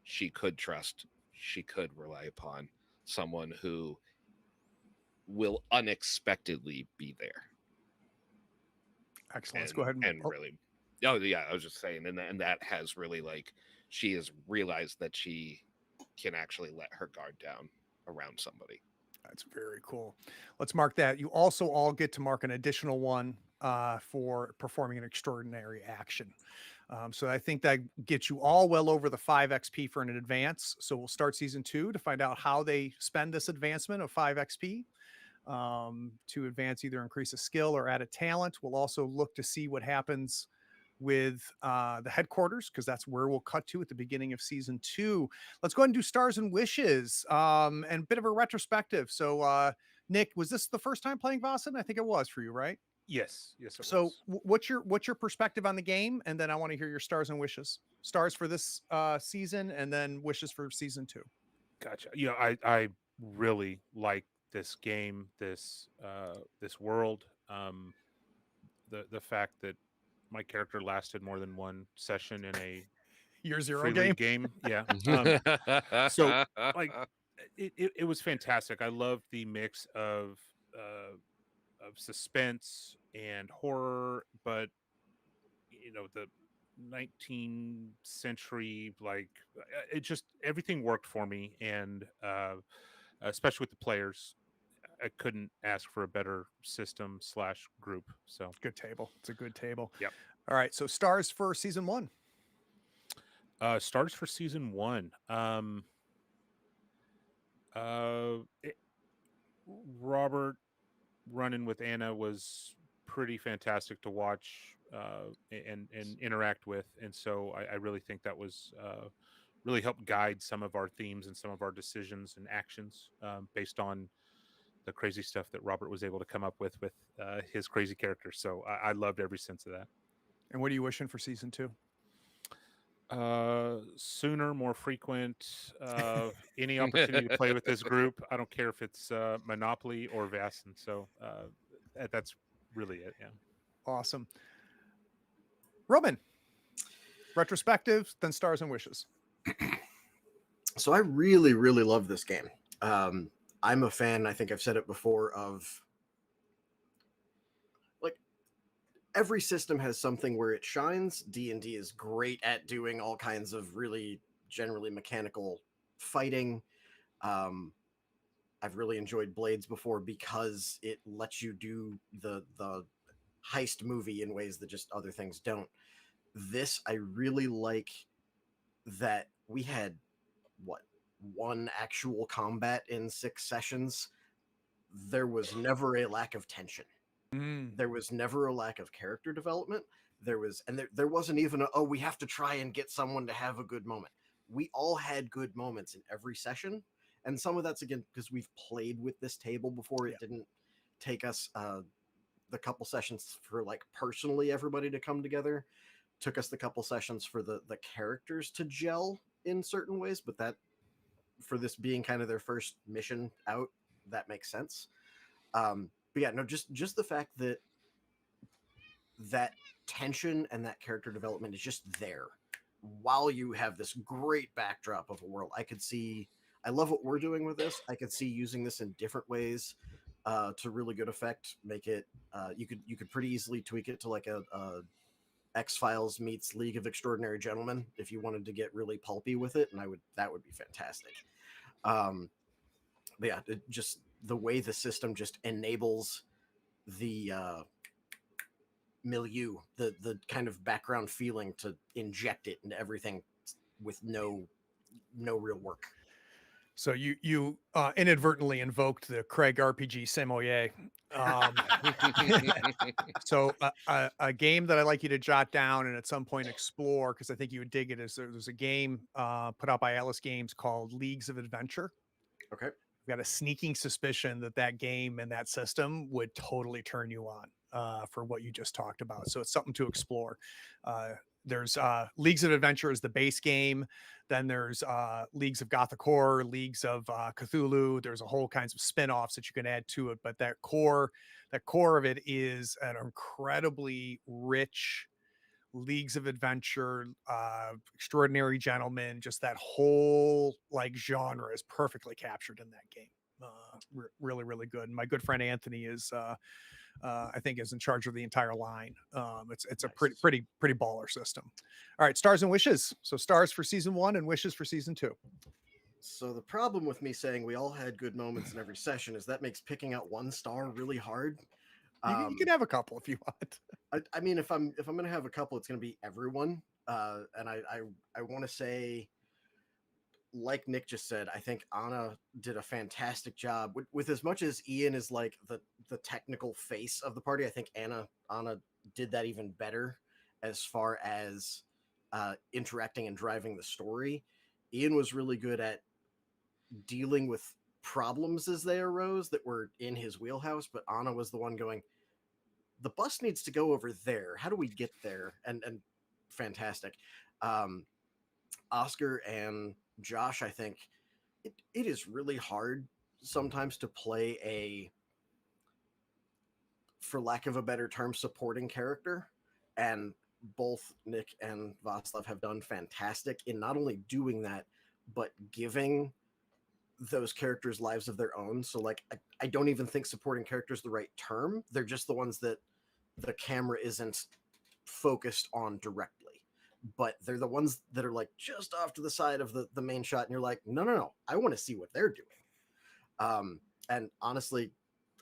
she could trust, she could rely upon, someone who will unexpectedly be there. Excellent. Let's go ahead and really, oh yeah, I was just saying, and that has really, like, she has realized that she can actually let her guard down around somebody. That's very cool. Let's mark that. You also all get to mark an additional one for performing an extraordinary action. So I think that gets you all well over the 5 XP for an advance. So we'll start season 2 to find out how they spend this advancement of 5 XP to advance, either increase a skill or add a talent. We'll also look to see what happens with the headquarters, because that's where we'll cut to at the beginning of season 2. Let's go ahead and do stars and wishes and a bit of a retrospective. So Nick, was this the first time playing Vaesen? I think it was for you, right? Yes, it So was. what's your perspective on the game? And then I want to hear your stars and wishes. Stars for this season, and then wishes for season 2. Gotcha. Yeah, I really like this game, this world. The fact that my character lasted more than one session in a Year 0 free game. league game. Yeah. So like it was fantastic. I loved the mix of suspense and horror, but the 19th century, like, it just, everything worked for me. And especially with the players, I couldn't ask for a better system / group. So Good table. It's a good table. Yep. All right. So stars for season 1. stars for season 1. Robert running with Anna was pretty fantastic to watch and interact with. And so I really think that was really helped guide some of our themes and some of our decisions and actions based on the crazy stuff that Robert was able to come up with his crazy character. So I loved every sense of that. And what are you wishing for season 2? Sooner, more frequent, any opportunity to play with this group. I don't care if it's Monopoly or Vaesen. So that's really it. Yeah. Awesome. Roman, retrospective, then stars and wishes. So I really, really love this game. I'm a fan, I think I've said it before, of like every system has something where it shines. D&D is great at doing all kinds of really generally mechanical fighting. I've really enjoyed Blades before because it lets you do the heist movie in ways that just other things don't. This, I really like that we had one actual combat in 6 sessions. There was never a lack of tension. There was never a lack of character development. There wasn't even we have to try and get someone to have a good moment. We all had good moments in every session, and some of that's again because we've played with this table before. It didn't take us the couple sessions for like personally everybody to come together. Took us the couple sessions for the characters to gel in certain ways, but that for this being kind of their first mission out, that makes sense. But yeah, no, just the fact that tension and that character development is just there while you have this great backdrop of a world. I love what we're doing with this. I could see using this in different ways to really good effect. Make it you could pretty easily tweak it to like a X-Files meets League of Extraordinary Gentlemen if you wanted to get really pulpy with it, and that would be fantastic. But yeah, just the way the system just enables the milieu, the kind of background feeling to inject it into everything with no real work. So you inadvertently invoked the Craig RPG Semoyer. So a game that I'd like you to jot down and at some point explore, because I think you would dig it, is there's a game put out by Atlas Games called Leagues of Adventure. Okay. I've got a sneaking suspicion that game and that system would totally turn you on for what you just talked about. So it's something to explore. There's Leagues of Adventure is the base game. Then there's Leagues of Gothic Horror, Leagues of Cthulhu. There's a whole kinds of spin-offs that you can add to it. But that core of it is an incredibly rich Leagues of Adventure, Extraordinary Gentlemen. Just that whole like genre is perfectly captured in that game. Really, really good. And my good friend Anthony is I think is in charge of the entire line. It's Nice. a pretty baller system. All right, stars and wishes. So stars for season 1 and wishes for season 2. So the problem with me saying we all had good moments in every session is that makes picking out 1 star really hard. You can have a couple if you want. I mean, if I'm gonna have a couple, it's gonna be everyone. And I want to say, like Nick just said, I think Anna did a fantastic job with as much as Ian is like the technical face of the party. I think Anna did that even better as far as interacting and driving the story. Ian was really good at dealing with problems as they arose that were in his wheelhouse, but Anna was the one going, the bus needs to go over there. How do we get there? And fantastic. Oscar and Josh, I think it is really hard sometimes to play a, for lack of a better term, supporting character. And both Nick and Václav have done fantastic in not only doing that, but giving those characters lives of their own. So like, I don't even think supporting character is the right term. They're just the ones that the camera isn't focused on directly, but they're the ones that are like just off to the side of the main shot. And you're like, no, I want to see what they're doing. And honestly,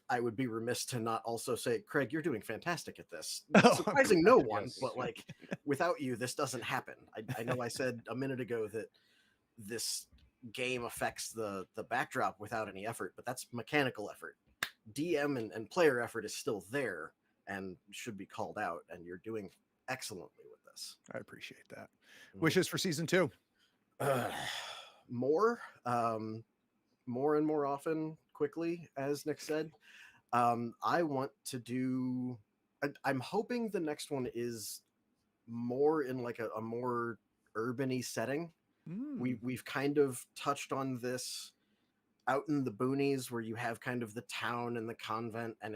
I would be remiss to not also say, Craig, you're doing fantastic at this. Surprising no one, Yes. but like without you, this doesn't happen. I know I said a minute ago that this game affects the backdrop without any effort, but that's mechanical effort. DM and player effort is still there, and should be called out, and you're doing excellently with this. I appreciate that. Mhm. Wishes for season 2. More and more often, quickly, as Nick said. I want to do. I'm hoping the next one is more in like a more urban-y setting. We've kind of touched on this out in the boonies, where you have kind of the town and the convent, and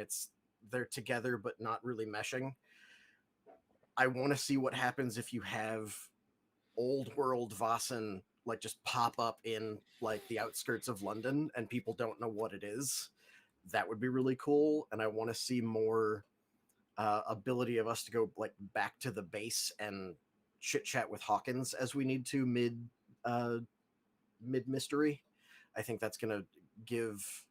they're together but not really meshing. I want to see what happens if you have old world Vaesen like just pop up in like the outskirts of London and people don't know what it is. That would be really cool. And I want to see more ability of us to go like back to the base and chit chat with Hawkins as we need to mid mystery. I think that's going to give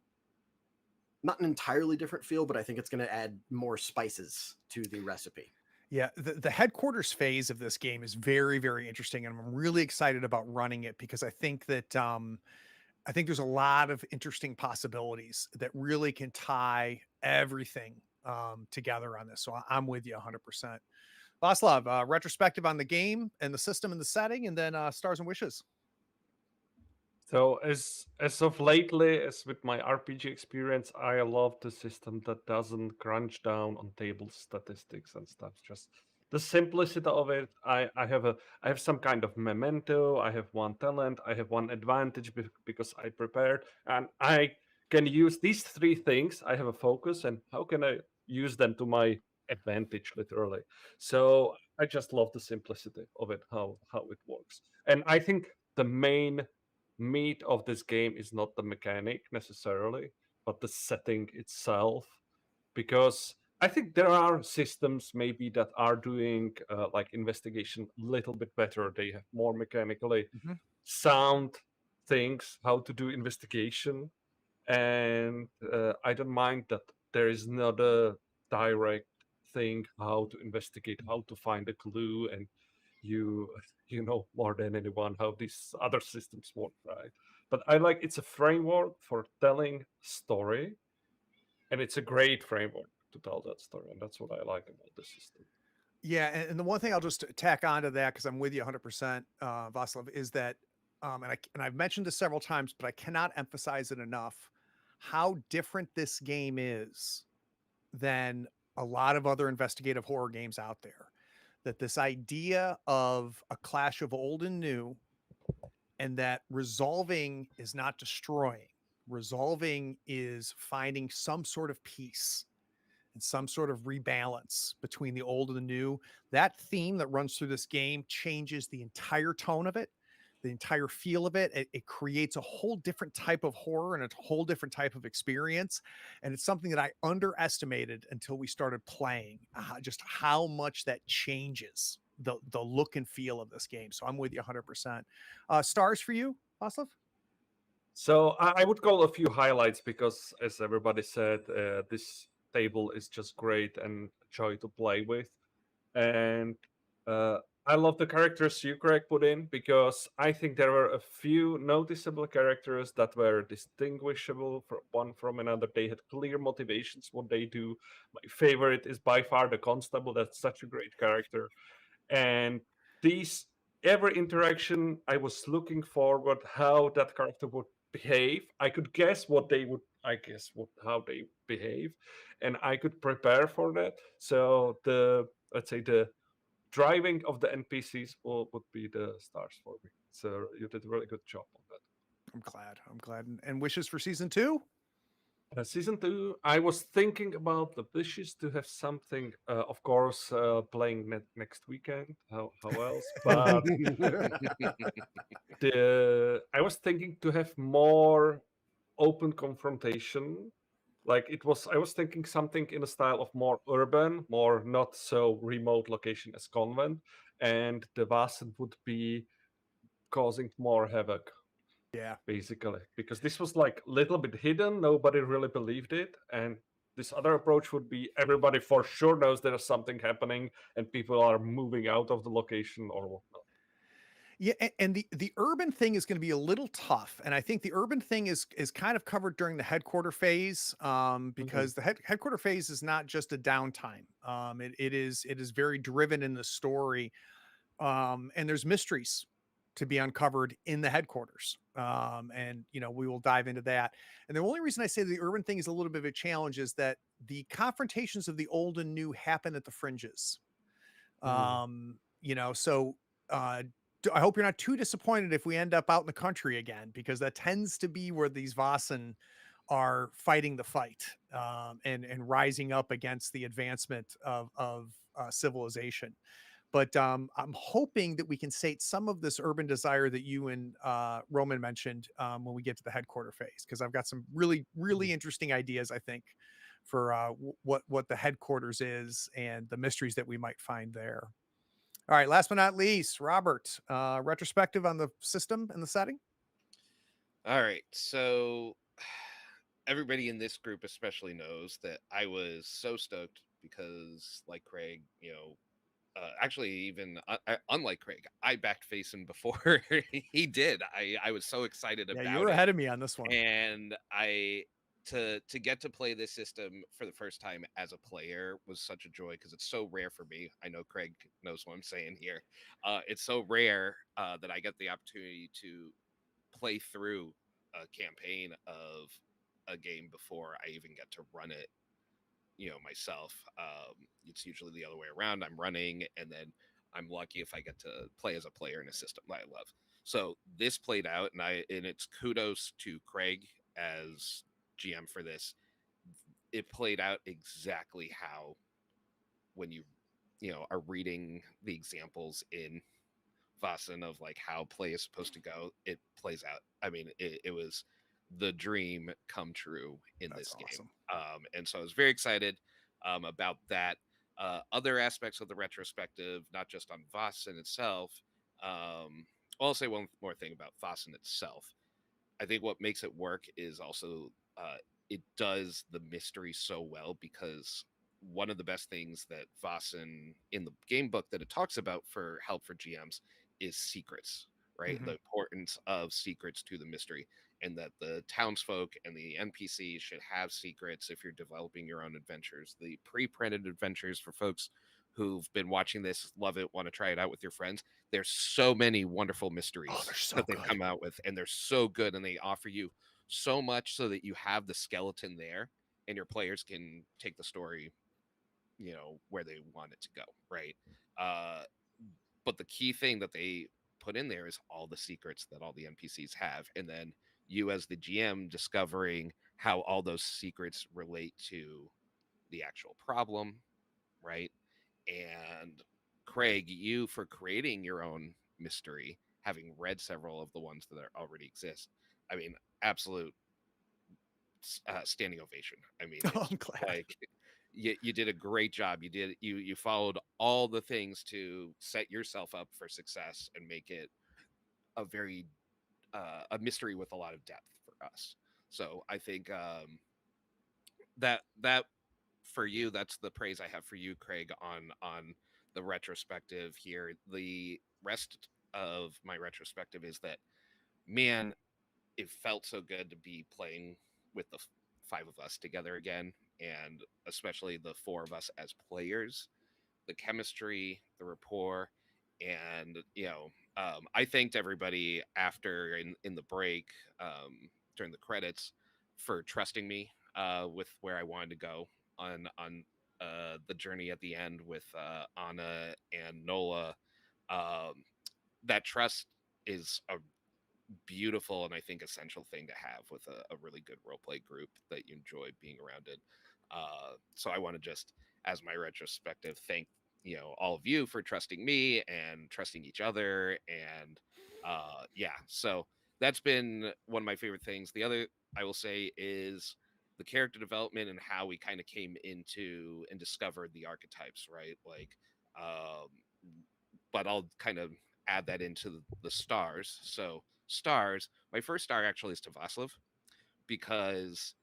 not an entirely different feel, but I think it's going to add more spices to the recipe. Yeah, the headquarters phase of this game is very, very interesting, and I'm really excited about running it because I think that I think there's a lot of interesting possibilities that really can tie everything together on this. So I'm with you 100%. Vaslav, retrospective on the game and the system and the setting, and then stars and wishes. So as of lately, as with my RPG experience, I love the system that doesn't crunch down on table statistics and stuff. Just the simplicity of it. I have some kind of memento. I have one talent. I have one advantage because I prepared, and I can use these three things. I have a focus, and how can I use them to my advantage, literally? So I just love the simplicity of it, how it works, and I think the main meat of this game is not the mechanic necessarily, but the setting itself. Because I think there are systems maybe that are doing like investigation a little bit better. They have more mechanically sound things, how to do investigation. And I don't mind that there is not a direct thing how to investigate, how to find a clue, and you you know more than anyone how these other systems work, right? But I like it's a framework for telling story, and it's a great framework to tell that story, and that's what I like about the system. Yeah, and the one thing I'll just tack on to that, because I'm with you 100%, Vaslav, is that, and I've mentioned this several times, but I cannot emphasize it enough, how different this game is than a lot of other investigative horror games out there. That this idea of a clash of old and new, and that resolving is not destroying, resolving is finding some sort of peace and some sort of rebalance between the old and the new. That theme that runs through this game changes the entire tone of it, the entire feel of it. It creates a whole different type of horror and a whole different type of experience. And it's something that I underestimated until we started playing, just how much that changes the look and feel of this game. So I'm with you 100%. Stars for you, Vaslav? So I would call a few highlights because, as everybody said, this table is just great and a joy to play with. And I love the characters you, Greg, put in because I think there were a few noticeable characters that were distinguishable from one from another. They had clear motivations, what they do. My favorite is by far the Constable. That's such a great character. And these every interaction, I was looking forward how that character would behave. I could guess what they would, I guess, how they behave, and I could prepare for that. So the let's say the driving of the NPCs would be the stars for me. So you did a really good job on that. I'm glad. I'm glad. And wishes for season 2? Season 2, I was thinking about the wishes to have something, of course, playing next weekend. How else? But I was thinking to have more open confrontation. Like I was thinking something in the style of more urban, more not so remote location as Convent, and the Vaesen would be causing more havoc. Yeah. Basically, because this was like a little bit hidden, nobody really believed it, and this other approach would be everybody for sure knows there's something happening and people are moving out of the location or whatnot. Yeah, and the urban thing is going to be a little tough, and I think the urban thing is kind of covered during the headquarter phase, because the headquarter phase is not just a downtime. It is very driven in the story, and there's mysteries to be uncovered in the headquarters, and we will dive into that. And the only reason I say the urban thing is a little bit of a challenge is that the confrontations of the old and new happen at the fringes. So uh I hope you're not too disappointed if we end up out in the country again, because that tends to be where these Vaesen are fighting the fight, and rising up against the advancement of civilization. But I'm hoping that we can sate some of this urban desire that you and Roman mentioned, when we get to the headquarter phase, because I've got some really, really interesting ideas, I think, for what the headquarters is and the mysteries that we might find there. All right, last but not least, Robert, retrospective on the system and the setting. All right, so everybody in this group especially knows that I was so stoked because, like Craig, actually, even unlike Craig, I backed Faison before he did. I was so excited Yeah, you about were it, ahead of me on this one. and to get to play this system for the first time as a player was such a joy because it's so rare for me. I know Craig knows what I'm saying here. It's so rare that I get the opportunity to play through a campaign of a game before I even get to run it, myself. It's usually the other way around. I'm running, and then I'm lucky if I get to play as a player in a system that I love. So this played out, and it's kudos to Craig as GM for this. It played out exactly how, when you are reading the examples in Vaesen of like how play is supposed to go, it plays out. I mean, it was the dream come true in That's this game. awesome. And so I was very excited about that. Other aspects of the retrospective, not just on Vaesen itself. I'll say one more thing about Vaesen itself. I think what makes it work is also it does the mystery so well, because one of the best things that Vaesen in the game book that it talks about for help for GMs is secrets, right? Mhm. The importance of secrets to the mystery, and that the townsfolk and the NPCs should have secrets if you're developing your own adventures. The pre-printed adventures for folks who've been watching this, love it, want to try it out with your friends. There's so many wonderful Oh, mysteries they're so that they've good. come out with, and they're so good, and they offer you so much so that you have the skeleton there, and your players can take the story, where they want it to go, right? Uh, but the key thing that they put in there is all the secrets that all the NPCs have, and then you as the GM discovering how all those secrets relate to the actual problem, right? And Craig, you for creating your own mystery, having read several of the ones that already exist. I mean, absolute standing ovation. I mean, Oh, it's I'm glad. like you did a great job. You followed all the things to set yourself up for success and make it a very a mystery with a lot of depth for us. So I think that for you, that's the praise I have for you, Craig, on the retrospective here. The rest of my retrospective is that, man, it felt so good to be playing with the five of us together again, and especially the four of us as players. The chemistry, the rapport, and I thanked everybody after in the break, during the credits, for trusting me with where I wanted to go on the journey at the end with Anna and Nola. Um, that trust is a beautiful and I think essential thing to have with a really good role play group that you enjoy being around in. So I want to just, as my retrospective, thank all of you for trusting me and trusting each other, and yeah. So that's been one of my favorite things. The other I will say is the character development and how we kind of came into and discovered the archetypes, right? Like, um, but I'll kind of add that into the stars. So stars, my first star actually is to Vaslav, because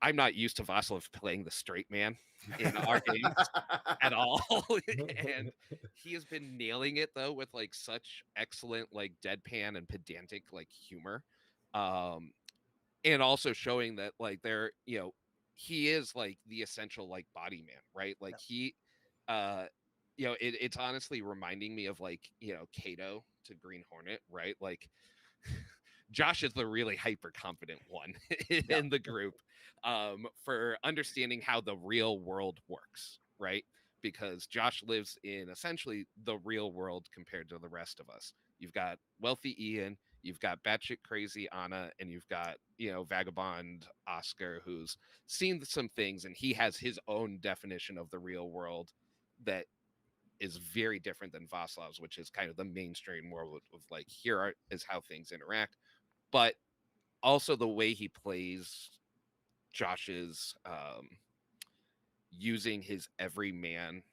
I'm not used to Vasilev playing the straight man in our games at all. And he has been nailing it though with like such excellent like deadpan and pedantic like humor. Um and also showing that like there, he is like the essential like body man, right? Like he it's honestly reminding me of like, Kato to Green Hornet, right? Like Josh is the really hyper confident one in the group, for understanding how the real world works, right? Because Josh lives in essentially the real world compared to the rest of us. You've got wealthy Ian, you've got batshit crazy Anna, and you've got, vagabond Oscar, who's seen some things and he has his own definition of the real world that is very different than Vasilev's, which is kind of the mainstream world of like, is how things interact. But also the way he plays Josh's using his everyman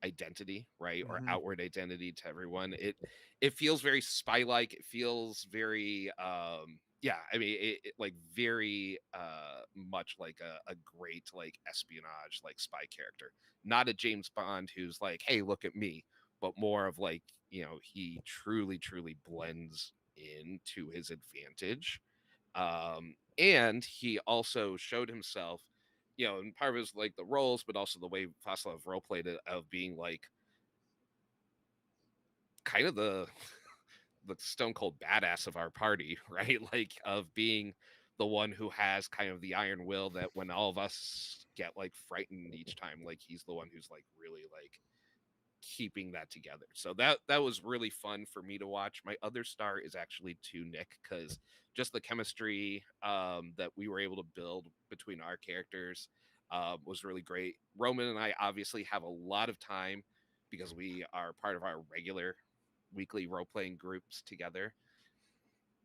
identity, right, or outward identity to everyone. It feels very spy-like. It feels very it like very much like a great like espionage like spy character, not a James Bond who's like, hey, look at me, but more of like, he truly blends into his advantage. And he also showed himself, and part of it was like the roles, but also the way Vasilev role played it, of being like kind of the stone cold badass of our party, right? Like of being the one who has kind of the iron will that when all of us get like frightened each time, like he's the one who's like really like keeping that together. So that was really fun for me to watch. My other star is actually to Nick, because just the chemistry that we were able to build between our characters was really great. Roman and I obviously have a lot of time because we are part of our regular weekly role-playing groups together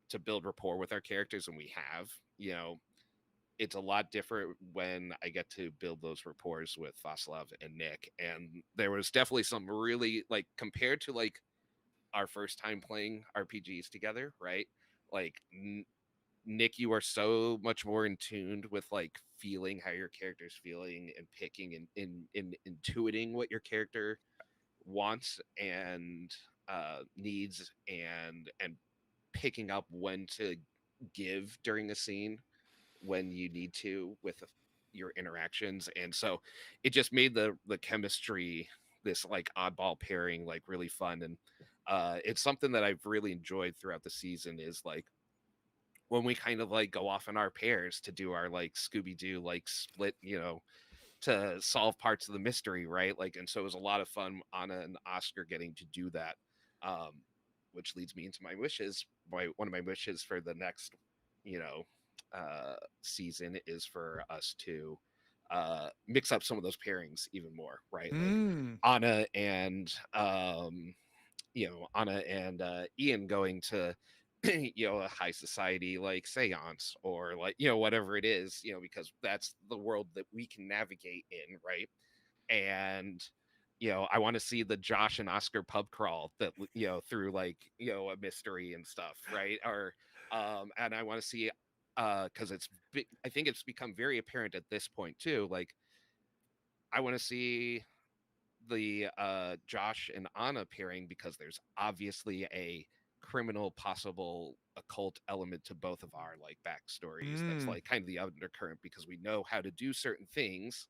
to build rapport with our characters, and we have, it's a lot different when I get to build those rapports with Vasilev and Nick. And there was definitely some really, like, compared to like our first time playing RPGs together, right? Like Nick, you are so much more in tuned with like feeling how your character's feeling and picking and in intuiting what your character wants and needs, and picking up when to give during a scene when you need to with your interactions. And so it just made the chemistry, this like oddball pairing, like really fun. And it's something that I've really enjoyed throughout the season, is like when we kind of like go off in our pairs to do our like Scooby-Doo like split, to solve parts of the mystery, right? Like, and so it was a lot of fun, Anna and Oscar getting to do that, which leads me into my wishes. One of my wishes for the next, season is for us to mix up some of those pairings even more, right? Like Anna and Ian going to a high society like seance, or like whatever it is, because that's the world that we can navigate in, right? And I want to see the Josh and Oscar pub crawl that through like a mystery and stuff, right? Or and I want to see because I think it's become very apparent at this point too, like I want to see the Josh and Anna pairing, because there's obviously a criminal possible occult element to both of our like backstories. That's like kind of the undercurrent, because we know how to do certain things,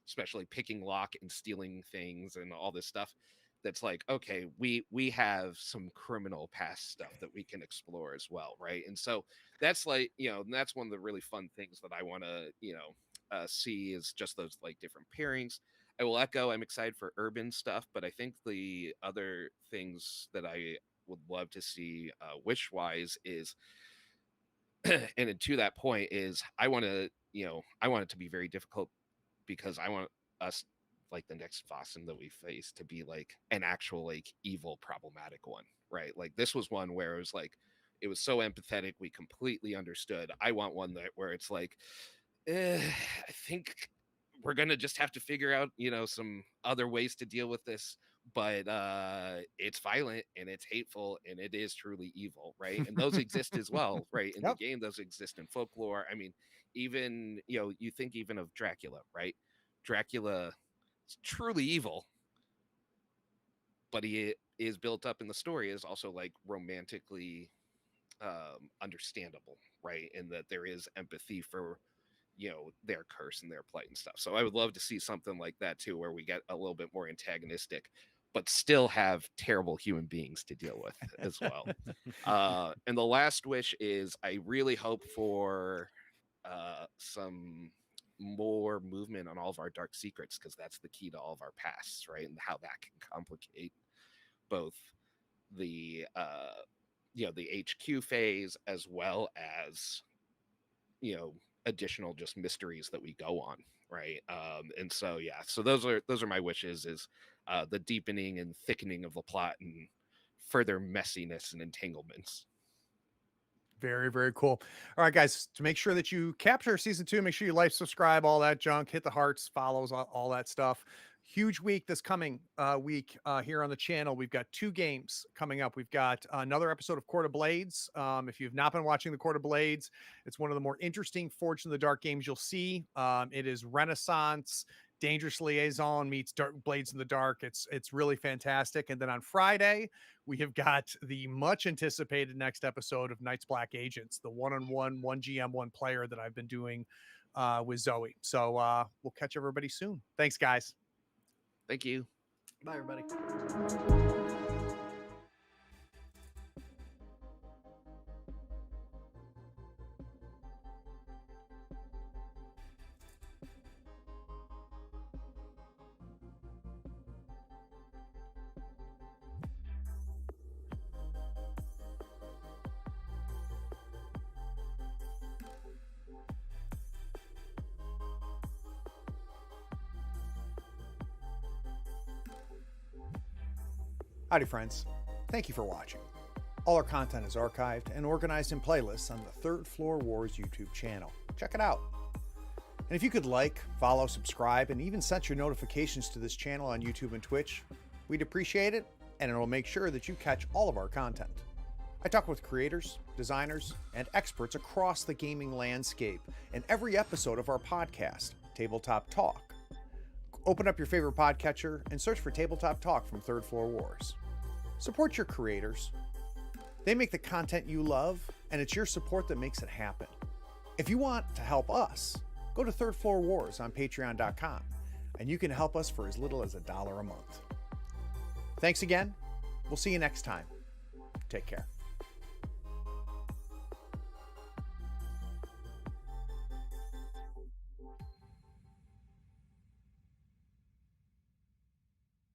especially picking lock and stealing things and all this stuff. That's like, okay, we have some criminal past stuff that we can explore as well, right? And so that's like, that's one of the really fun things that I want to see, is just those like different pairings. I will echo, I'm excited for urban stuff, but I think the other things that I would love to see wish wise is and to that point is I want it to be very difficult, because I want us, like the next Vaesen that we face, to be like an actual like evil problematic one, right? Like this was one where it was like, it was so empathetic, we completely understood. I want one that where it's like, I think we're gonna just have to figure out some other ways to deal with this, but it's violent and it's hateful and it is truly evil, right? And those exist as well, right? In Yep. the game, those exist in folklore. I mean, even you think even of Dracula, right? Dracula is truly evil, but he is built up in the story as also like romantically understandable, right? And that there is empathy for their curse and their plight and stuff. So I would love to see something like that too, where we get a little bit more antagonistic but still have terrible human beings to deal with as well. And the last wish is I really hope for some more movement on all of our dark secrets, because that's the key to all of our pasts, right? And how that can complicate both the the HQ phase as well as additional just mysteries that we go on, right? And so so those are my wishes, is the deepening and thickening of the plot and further messiness and entanglements. Very, very cool. All right, guys, to make sure that you capture season 2, make sure you like, subscribe, all that junk, hit the hearts, follows, all that stuff. Huge week this coming week here on the channel. We've got 2 games coming up. We've got another episode of Court of Blades. If you've not been watching the Court of Blades, it's one of the more interesting Forged in the Dark games you'll see. It is Renaissance Dangerous Liaison meets Blades in the Dark. It's really fantastic. And then on Friday, we have got the much anticipated next episode of Night's Black Agents, the one-on-one, 1 GM, 1 player that I've been doing with Zoe. So we'll catch everybody soon. Thanks, guys. Thank you. Bye, everybody. Howdy, friends. Thank you for watching. All our content is archived and organized in playlists on the Third Floor Wars YouTube channel. Check it out. And if you could like, follow, subscribe, and even set your notifications to this channel on YouTube and Twitch, we'd appreciate it, and it'll make sure that you catch all of our content. I talk with creators, designers, and experts across the gaming landscape in every episode of our podcast, Tabletop Talk. Open up your favorite podcatcher and search for Tabletop Talk from Third Floor Wars. Support your creators. They make the content you love, and it's your support that makes it happen. If you want to help us, go to Third Floor Wars on patreon.com, and you can help us for as little as $1 a month. Thanks again. We'll see you next time. Take care.